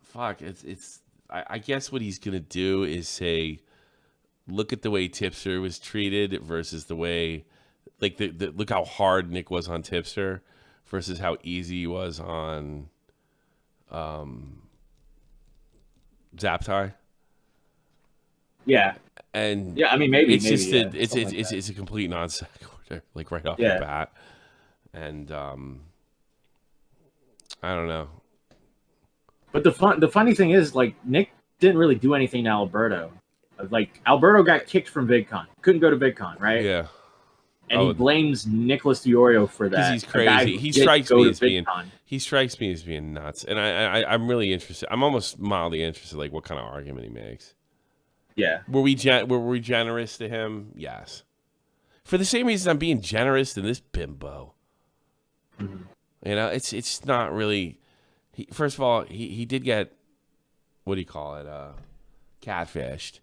Fuck, I guess what he's gonna do is say, look at the way Tipster was treated versus the way, like look how hard Nick was on Tipster versus how easy he was on Zaptai. Yeah. And yeah, I mean maybe it's just yeah, it's a complete non sequitur, like right off the bat. And I don't know. But the funny thing is, like, Nick didn't really do anything to Alberto. Like, Alberto got kicked from VidCon. Couldn't go to VidCon, right? Yeah. And he blames Nicholas DiOrio for that. He's crazy. He strikes me as being nuts. And I'm really interested. I'm almost mildly interested, like, what kind of argument he makes. Yeah. Were we generous to him? Yes. For the same reason I'm being generous to this bimbo. Mm-hmm. You know, it's not really. First of all, he did get, what do you call it, catfished.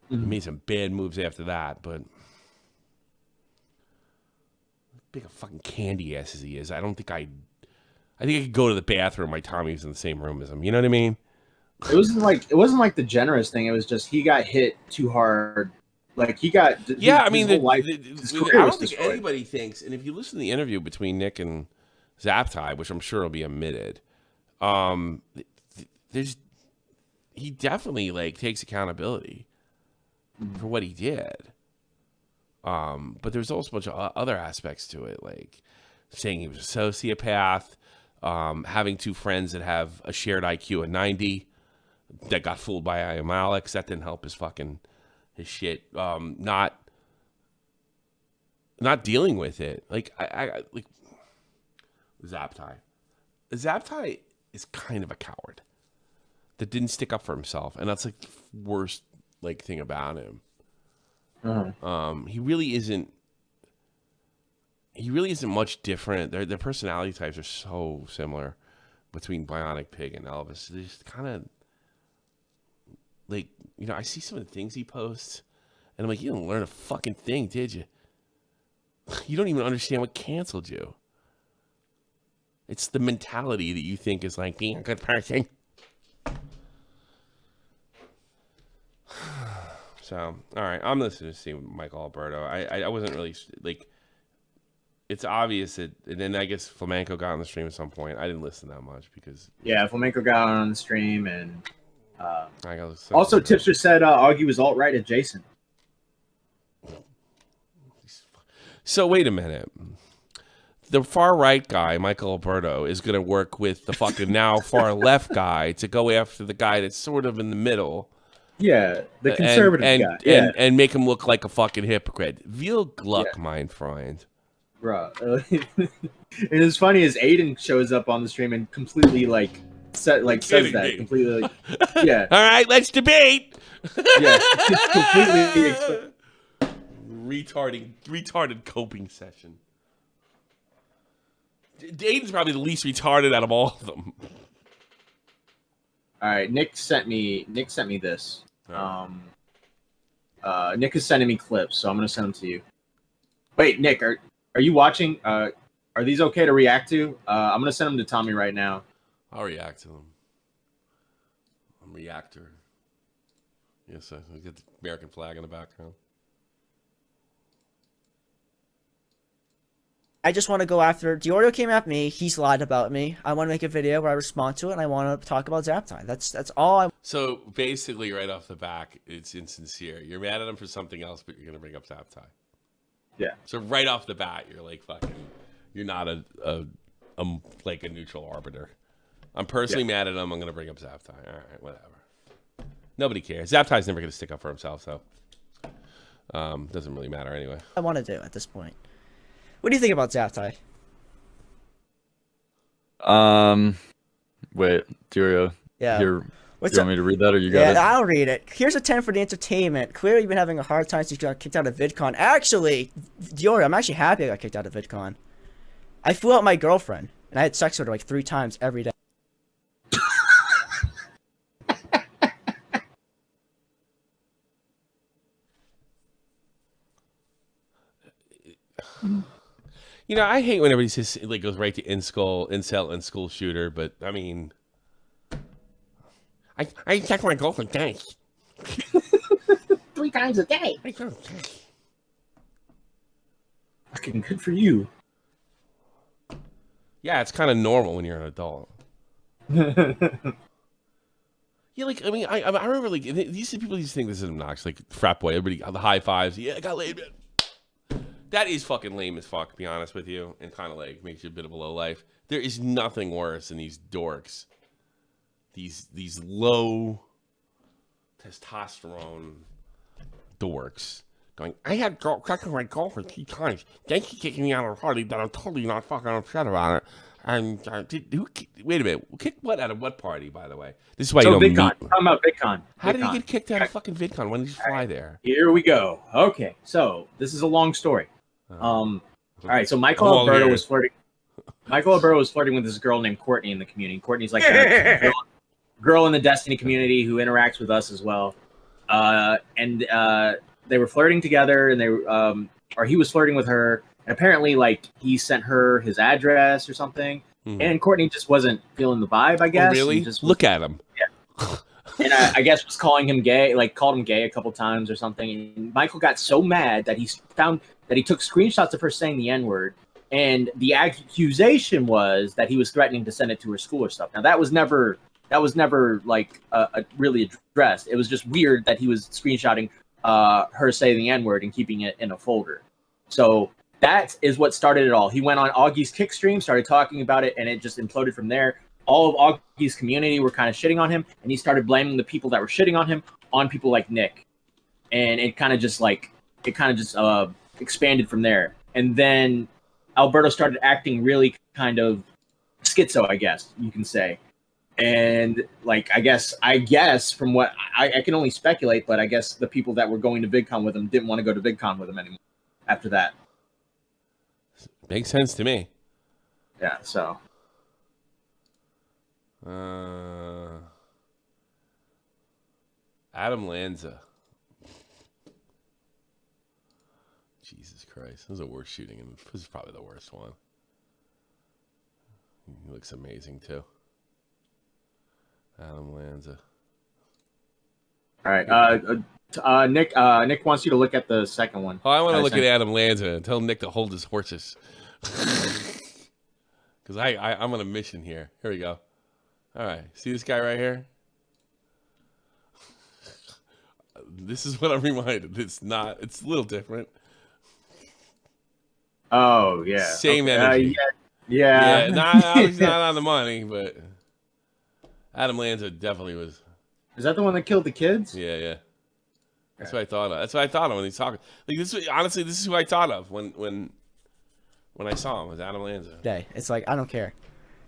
He made some bad moves after that, but big a fucking candy ass as he is, I think I could go to the bathroom. My Tommy was in the same room as him. You know what I mean? It wasn't like the generous thing. It was just he got hit too hard. Like he got. Yeah, I mean, I don't think destroyed. Anybody thinks, and if you listen to the interview between Nick and Zaptai, which I'm sure will be omitted, he definitely like takes accountability for what he did. But there's also a bunch of other aspects to it, like saying he was a sociopath, having two friends that have a shared IQ of 90 that got fooled by I Am Alex. That didn't help his shit. Not dealing with it. Like I like Zaptai. Zaptai is kind of a coward that didn't stick up for himself, and that's like the worst like thing about him. He really isn't much different. Their personality types are so similar between Bionic Pig and Elvis. They're just kind of like, you know, I see some of the things he posts, and I'm like, you didn't learn a fucking thing, did you? You don't even understand what canceled you. It's the mentality that you think is like being a good person. So, all right, I'm listening to see Michael Alberto. I wasn't really, like, it's obvious that, and then I guess Flamenco got on the stream at some point. I didn't listen that much because... Yeah, Flamenco got on the stream, and also Tipster said Augie was alt-right adjacent. So, wait a minute. The far-right guy, Michael Alberto, is going to work with the fucking now far-left guy to go after the guy that's sort of in the middle. Yeah, the conservative guy. And make him look like a fucking hypocrite. Viel Gluck, mein Freund. Bro. And it's funny as Aiden shows up on the stream and completely says that completely. Yeah. All right, let's debate. Yeah. Completely. Retarded coping session. Aiden's probably the least retarded out of all of them. All right, Nick sent me this. Nick is sending me clips, so I'm gonna send them to you. Wait, Nick, are you watching? Are these okay to react to? I'm gonna send them to Tommy right now. I'll react to them. I'm a reactor. Yes, I get the American flag in the background. I just want to go after Diorio came at me. He's lied about me. I want to make a video where I respond to it, and I want to talk about Zaptime. That's all. So basically, right off the back, it's insincere. You're mad at him for something else, but you're gonna bring up Zaptime. Yeah. So right off the bat, you're like fucking. You're not a neutral arbiter. I'm personally mad at him. I'm gonna bring up Zaptime. All right, whatever. Nobody cares. Zaptime's never gonna stick up for himself, so doesn't really matter anyway. I want to do at this point. What do you think about Zaptai? Wait, Diorio. Yeah. Do you want me to read that, or you got it? Yeah, I'll read it. Here's a 10 for the entertainment. Clearly, you've been having a hard time since you got kicked out of VidCon. Actually, Diorio, I'm actually happy I got kicked out of VidCon. I flew out my girlfriend, and I had sex with her like 3 times every day. You know, I hate when everybody says goes right to incel and school shooter, but I mean, I check my girlfriend thanks 3 times a day. Fucking good for you. Yeah, it's kind of normal when you're an adult. Yeah, I mean, I remember these people used to think this is obnoxious, like frat boy, everybody the high fives. Yeah, I got laid, man. That is fucking lame as fuck, to be honest with you, and kind of makes you a bit of a low life. There is nothing worse than these dorks, these low testosterone dorks going, I had sex with my girlfriend 3 times. Then she kicked me out of the party, but I'm totally not fucking upset about it. And wait a minute, kick what out of what party, by the way? This is why you don't VidCon. Talking about VidCon. How did he get kicked out of fucking VidCon? When did he fly there? Here we go. Okay, so this is a long story. All right, so Michael Alberto was flirting. Michael Alberto was flirting with this girl named Courtney in the community. Courtney's like a girl in the Destiny community who interacts with us as well. And they were flirting together, and or he was flirting with her. And apparently, he sent her his address or something. Mm-hmm. And Courtney just wasn't feeling the vibe, I guess. Oh, really? Look at him. Yeah. And I guess was calling him gay, called him gay a couple times or something. And Michael got so mad that he found that he took screenshots of her saying the N-word, and the accusation was that he was threatening to send it to her school or stuff. Now that was never really addressed. It was just weird that he was screenshotting her saying the N-word and keeping it in a folder. So that is what started it all. He went on Augie's Kick stream, started talking about it, and it just imploded from there. All of Augie's community were kind of shitting on him, and he started blaming the people that were shitting on him on people like Nick, and it kind of just expanded from there. And then Alberto started acting really kind of schizo, I guess you can say. And I guess from what I can only speculate, but I guess the people that were going to VidCon with him didn't want to go to VidCon with him anymore after that. Makes sense to me. Yeah, so. Adam Lanza. Jesus Christ. This was the worst shooting, and this is probably the worst one. He looks amazing, too. Adam Lanza. All right. Nick wants you to look at the second one. Oh, I want to look at Adam Lanza and tell Nick to hold his horses. Because I'm on a mission here. Here we go. All right. See this guy right here? This is what I'm reminded. It's a little different. Oh, yeah. Same energy. Yeah. Obviously not on the money, but Adam Lanza definitely was Is that the one that killed the kids? Yeah, yeah. That's what I thought of. That's what I thought of when he's talking. Like this, honestly, this is who I thought of when I saw him. Was Adam Lanza. Day. It's like I don't care.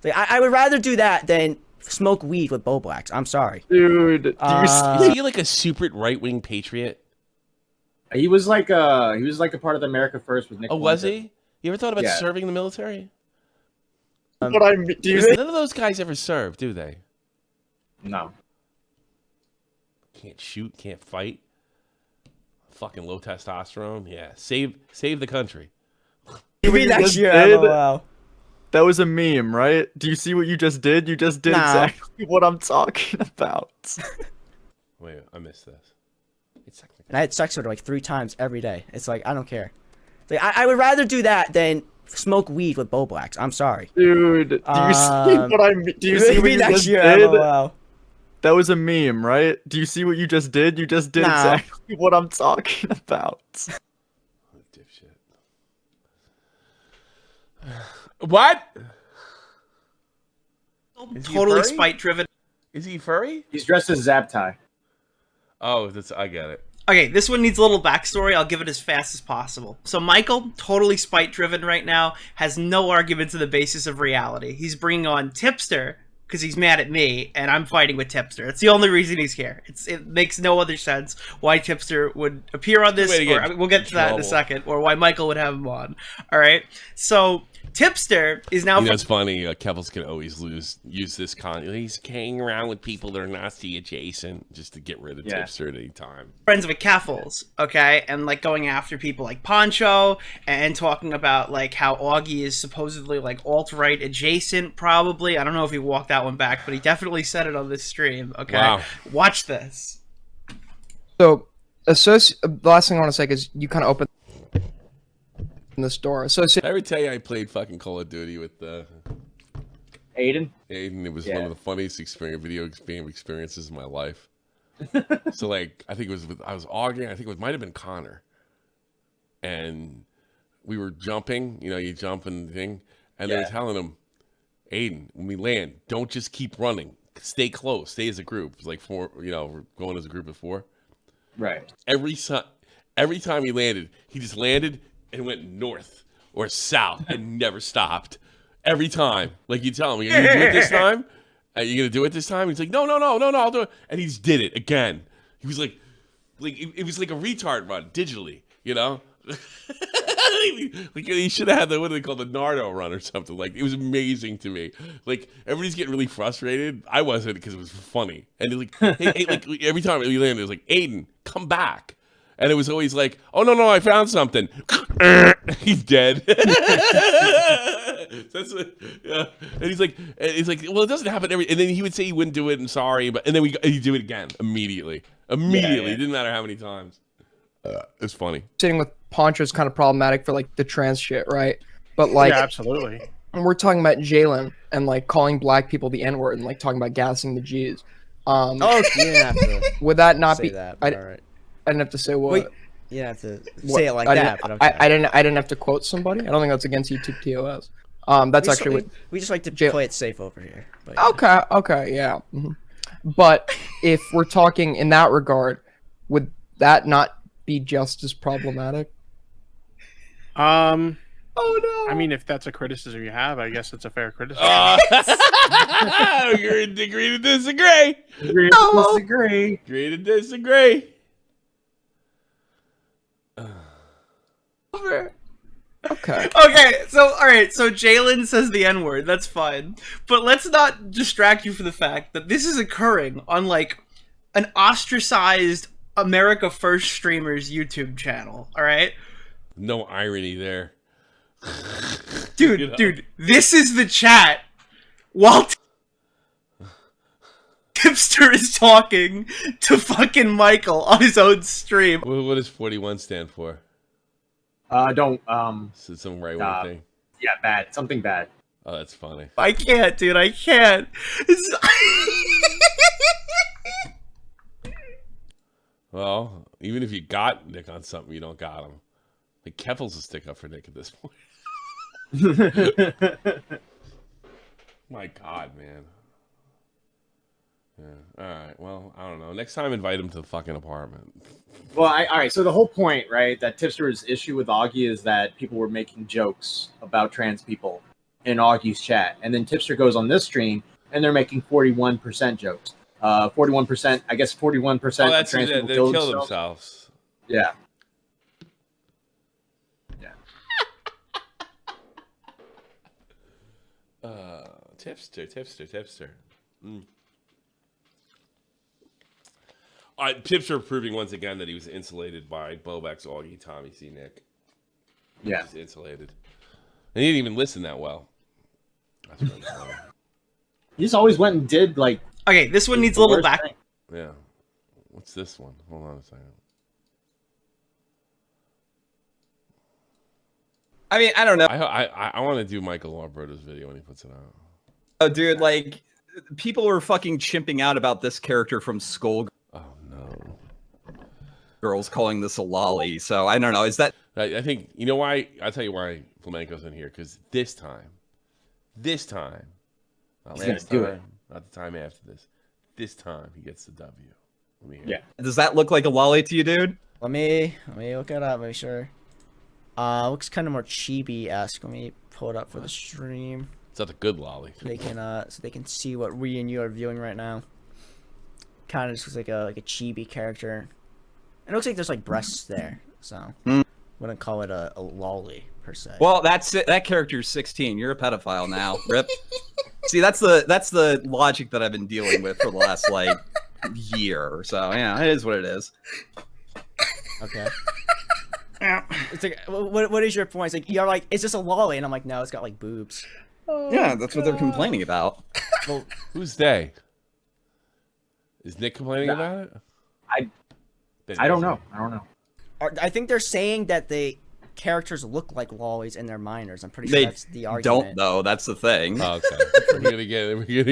Like I would rather do that than smoke weed with Bo Blacks. I'm sorry, dude. Is he like a super right-wing patriot? He was like a part of the America First with Nick. Oh, was he? You ever thought about Yeah. serving in the military? But none of those guys ever serve, do they? No. Can't shoot, can't fight. Fucking low testosterone. Yeah, save the country. Maybe next year. LOL. That was a meme, right? Do you see what you just did? You just did exactly what I'm talking about. Wait, I missed this. And I had sex with her like 3 times every day. It's like I don't care. Like I would rather do that than smoke weed with Bo Blacks. I'm sorry, dude. Do you see what I'm? Do you see what you just did? LOL. That was a meme, right? Do you see what you just did? You just did exactly what I'm talking about. Dipshit. What? Totally spite driven. Is he furry? He's dressed as Zabtai. Oh, I get it. Okay, this one needs a little backstory. I'll give it as fast as possible. So Michael, totally spite-driven right now, has no arguments on the basis of reality. He's bringing on Tipster because he's mad at me, and I'm fighting with Tipster. It's the only reason he's here. It makes no other sense why Tipster would appear on this, or we'll get to that in a second, or why Michael would have him on. All right? So Tipster is now... You know, it's funny. Kevels can always use this he's hanging around with people that are Nazi adjacent just to get rid of Tipster at any time. Friends with Keffels, okay? And, like, going after people like Poncho and talking about, like, how Augie is supposedly, like, alt-right adjacent, probably. I don't know if he walked that one back, but he definitely said it on this stream, okay? Wow. Watch this. So, the last thing I want to say is you kind of opened this door. So I ever tell you I played fucking Call of Duty with Aiden? Aiden, it was one of the funniest video game experiences of my life. So like, I think it was I was arguing. I think it might have been Connor, and we were jumping. You know, you jump and thing, and they were telling him, Aiden, when we land, don't just keep running. Stay close. Stay as a group. It's like 4. You know, we're going as a group of 4. Right. Every time he landed, he just landed and went north or south and never stopped. Every time. Like, you tell him, are you going to do it this time? Are you going to do it this time? He's like, no, I'll do it. And he just did it again. He was like it was like a retard run digitally, you know? Like, he should have had what do they call the Nardo run or something. Like, it was amazing to me. Like, everybody's getting really frustrated. I wasn't, because it was funny. And like, hey, like every time we landed, it was like, Aiden, come back. And it was always like, oh no, I found something. He's dead. That's what, yeah. And he's like, well, it doesn't happen every. And then he would say he wouldn't do it. And sorry, but and then he'd do it again immediately. Yeah. It didn't matter how many times. It's funny. Sitting with Poncho is kind of problematic for like the trans shit, right? But like, yeah, absolutely. And we're talking about Jalen and like calling black people the N-word and like talking about gassing the G's. You didn't have to. Would that not be? That, I didn't have to say what. Wait, you didn't have to say it like that. But okay. I didn't have to quote somebody. I don't think that's against YouTube TOS. That's actually we just like to play it safe over here. But, yeah. Okay, yeah. Mm-hmm. But if we're talking in that regard, would that not be just as problematic? Oh no. I mean, if that's a criticism you have, I guess it's a fair criticism. You're agree to disagree. Agree to disagree. Okay. So all right. So Jalen says the N-word. That's fine, but let's not distract you from the fact that this is occurring on like an ostracized America First streamer's YouTube channel. All right. No irony there. Dude, you know? Dude, this is the chat while Tipster is talking to fucking Michael on his own stream. What does 41 stand for? Don't. So some right-wing thing? Yeah, bad. Something bad. Oh, that's funny. I can't, dude. I can't. Well, even if you got Nick on something, you don't got him. Like, Keffel's a stick up for Nick at this point. My God, man. Yeah. All right. Well, I don't know. Next time, invite him to the fucking apartment. Well, all right. So the whole point, right, that Tipster's issue with Augie is that people were making jokes about trans people in Augie's chat, and then Tipster goes on this stream, and they're making 41% jokes. 41%, I guess 41% Oh, that's of trans they people kill themselves. Yeah. Tipster. All right, Tipster proving once again that he was insulated by Bobeck's Augie, Tommy C. Nick. Yeah. He's insulated. And he didn't even listen that well. That's what I'm saying. He just always went and did, like... Okay, this one needs a little back. thing. Yeah. What's this one? Hold on a second. I mean, I don't know. I want to do Michael Alberto's video when he puts it out. Oh, dude, like, people were fucking chimping out about this character from Skull. Oh, no. Girls calling this a lolly. So, I don't know. Is that... I think, you know why? I'll tell you why Flamenco's in here. Because this time, not He's gonna last do time, it. not the time after this time, he gets the W. Let me hear it. Does that look like a lolly to you, dude? Let me look it up, make sure. Looks kind of more chibi-esque. Let me pull it up for the stream. It's not a good lolly. So they can see what we and you are viewing right now. Kind of just looks like a chibi character. It looks like there's like breasts there, so wouldn't call it a lolly per se. Well, that's it. That character's 16. You're a pedophile now. Rip. See, that's the logic that I've been dealing with for the last like year or so. Yeah, it is what it is. Okay. It's like, what is your point? It's like, you're like, is this a lolly? And I'm like, no, it's got like boobs. Yeah, that's what they're complaining about. Well, who's they? Is Nick complaining about it? I don't know. I think they're saying that the characters look like lollies in their minors. I'm pretty sure They that's the argument. don't though. That's the thing. Oh, okay. we're gonna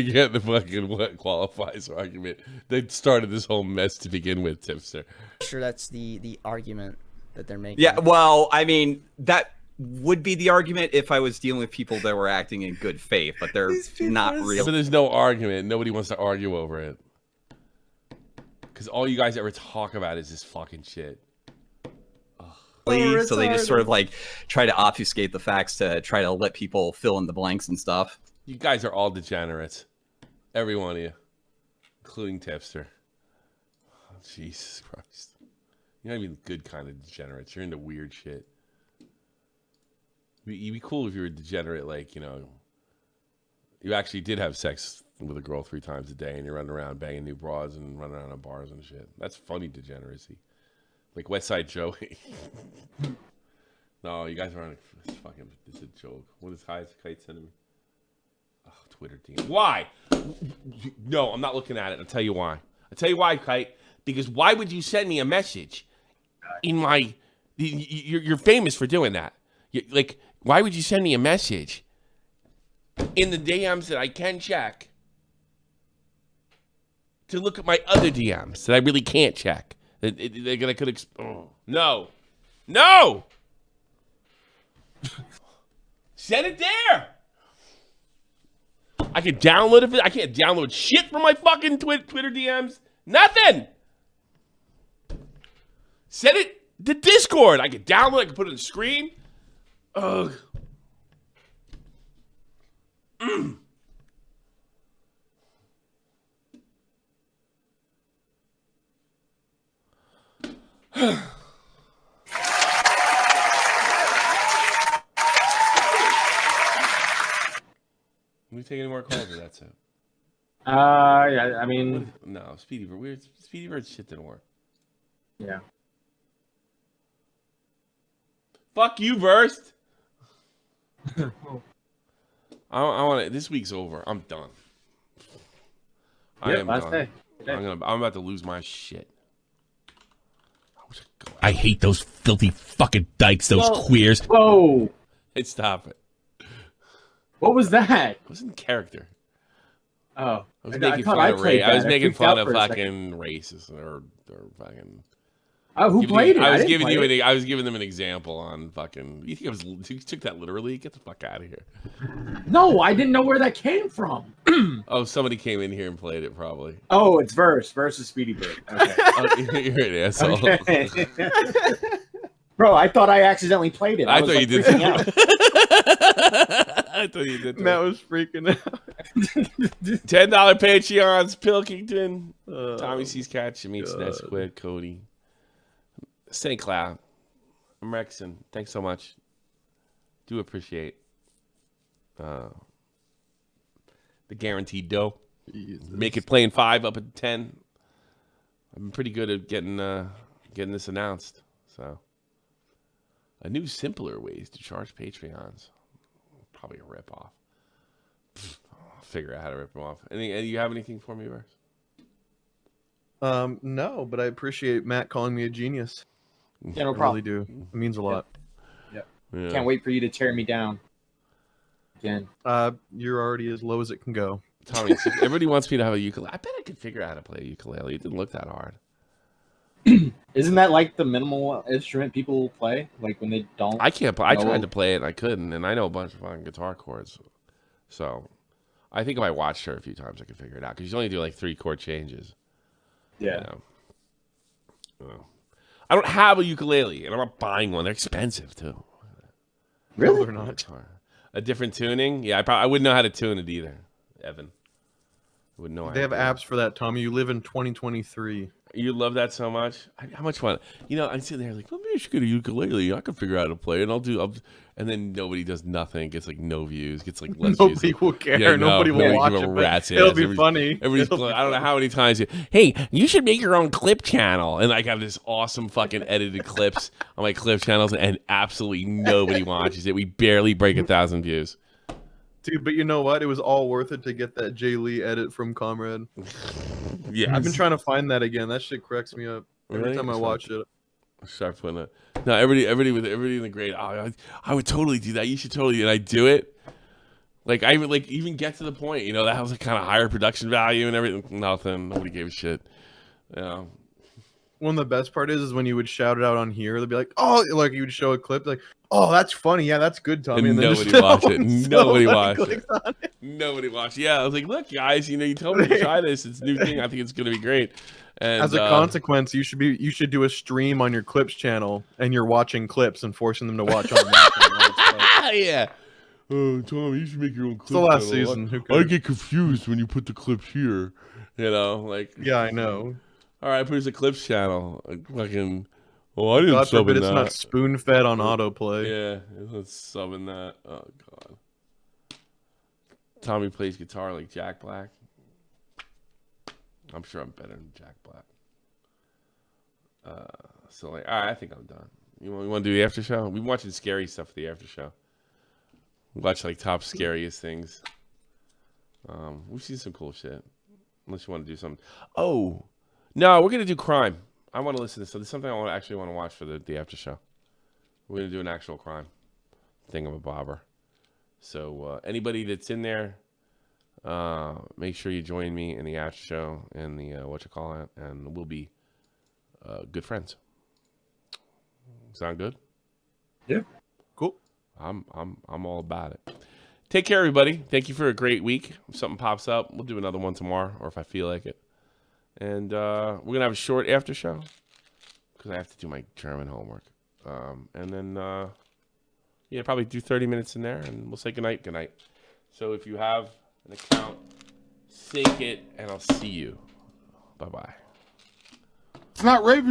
get the fucking what qualifies argument. They started this whole mess to begin with, Tipster. I'm sure that's the argument that they're making. Yeah, well, I mean, that would be the argument if I was dealing with people that were acting in good faith, but they're not real. But there's no argument. Nobody wants to argue over it. Because all you guys ever talk about is this fucking shit. So they just sort of like try to obfuscate the facts to try to let people fill in the blanks and stuff. You guys are all degenerates. Every one of you. Including Tipster. Oh, Jesus Christ. You're not even the good kind of degenerates. You're into weird shit. You'd be cool if you were a degenerate, like, you know, you actually did have sex with a girl 3 times a day and you're running around banging new bras and running around on bars and shit. That's funny degeneracy. Like West Side Joey. No, you guys are on a fucking, this is a joke. What is Highest Kite sending me? Oh, Twitter team. Why? No, I'm not looking at it. I'll tell you why. I'll tell you why, Kite. Because why would you send me a message in my, you're famous for doing that. Like, why would you send me a message in the DMs that I can check to look at my other DMs that I really can't check? They're gonna no. Send it there. I can download it. I can't download shit from my fucking Twitter DMs. Nothing. Send it to Discord. I can download. I can put it on the screen. Ugh. Can we take any more calls or that's it? Yeah, I mean... No, Speedy Bird. Speedy Bird's shit didn't work. Yeah. Fuck you, Verst. I want to. This week's over. I'm done. I am last done. day. I'm about to lose my shit. I hate those filthy fucking dykes, those queers. Whoa! Hey, stop it. What was that? It wasn't character. Oh. I was making fun of fucking racists or fucking Oh, who played it? I was giving them an example on fucking. You think you took that literally? Get the fuck out of here. No, I didn't know where that came from. Oh, somebody came in here and played it probably. Oh, it's versus Speedy Bird. Okay. Oh, you're an asshole. Okay. Bro, I thought I accidentally played it. I thought you did. I thought you did. Matt was freaking out. $10 Patreons, Pilkington. Tommy sees Cat, meets Nesquid, Cody. St. Cloud. I'm Rexon. Thanks so much. Do appreciate the guaranteed dough. Jesus. Make it playing 5 up at 10. I'm pretty good at getting this announced. So, a new simpler ways to charge Patreons. Probably a ripoff. I'll figure out how to rip them off. Do you have anything for me, Rex? No, but I appreciate Matt calling me a genius. Yeah, no I problem. really do. It means a lot. Yep. Yeah. Can't wait for you to tear me down. Again. You're already as low as it can go. Tommy, everybody wants me to have a ukulele. I bet I could figure out how to play a ukulele. It didn't look that hard. Isn't that like the minimal instrument people play? Like when they don't? I can't play. I tried to play it and I couldn't, and I know a bunch of fucking guitar chords. So, I think if I watched her a few times, I could figure it out. Because you only do like 3 chord changes. Yeah. You know. I don't have a ukulele, and I'm not buying one. They're expensive too. Really? No, they're not. A different tuning? Yeah, I wouldn't know how to tune it either, Evan. I wouldn't know. They have apps for that, Tommy. You live in 2023. You love that so much. How much fun? I'm sitting there like, well, maybe I should get a ukulele. I can figure out how to play it. And then nobody does nothing. Gets like no views. Gets like less views. Nobody will care. Yeah, nobody will watch it. Rat's It'll be funny. I don't know how many times. Hey, you should make your own clip channel. And I have this awesome fucking edited clips on my clip channels, and absolutely nobody watches it. We barely break 1,000 views. Dude, but you know what? It was all worth it to get that Jay Lee edit from Comrade. Yeah, I've been trying to find that again. That shit cracks me up every time I watch it. Start putting it. No, everybody in the grade. Oh, I would totally do that. You should totally, and I do it. Like I would even get to the point. That was a kind of higher production value and everything. Nothing. Nobody gave a shit. One of the best part is when you would shout it out on here. They'd be like, "Oh," like you would show a clip, like, "Oh, that's funny. Yeah, that's good, Tommy." And nobody watched it. Nobody watched it. Nobody watched. Yeah, I was like, "Look, guys, you told me to try this. It's a new thing. I think it's gonna be great." And as a consequence, you should do a stream on your clips channel, and you're watching clips and forcing them to watch on that. Yeah. Oh, Tommy, you should make your own clip. It's the last season. Who cares? I get confused when you put the clips here. Yeah, I know. All right, put a clips channel. Fucking. Oh, I didn't God sub in forbid that. It's not spoon fed on autoplay. Yeah, let's sub in that. Oh God. Tommy plays guitar like Jack Black. I'm sure I'm better than Jack Black. All right, I think I'm done. You want to do the after show? We've been watching scary stuff for the after show. We watch like top scariest things. We've seen some cool shit. Unless you want to do something. Oh, no, we're gonna do crime. I want to listen to this. So there's something I actually want to watch for the after show. We're gonna do an actual crime thingamabobber. So anybody that's in there, make sure you join me in the after show and the and we'll be good friends. Sound good? Yeah. Cool. I'm all about it. Take care, everybody. Thank you for a great week. If something pops up, we'll do another one tomorrow, or if I feel like it. And we're gonna have a short after show because I have to do my German homework. And then probably do 30 minutes in there, and we'll say goodnight. Good night. So if you have an account, sync it, and I'll see you. Bye bye. It's not rape.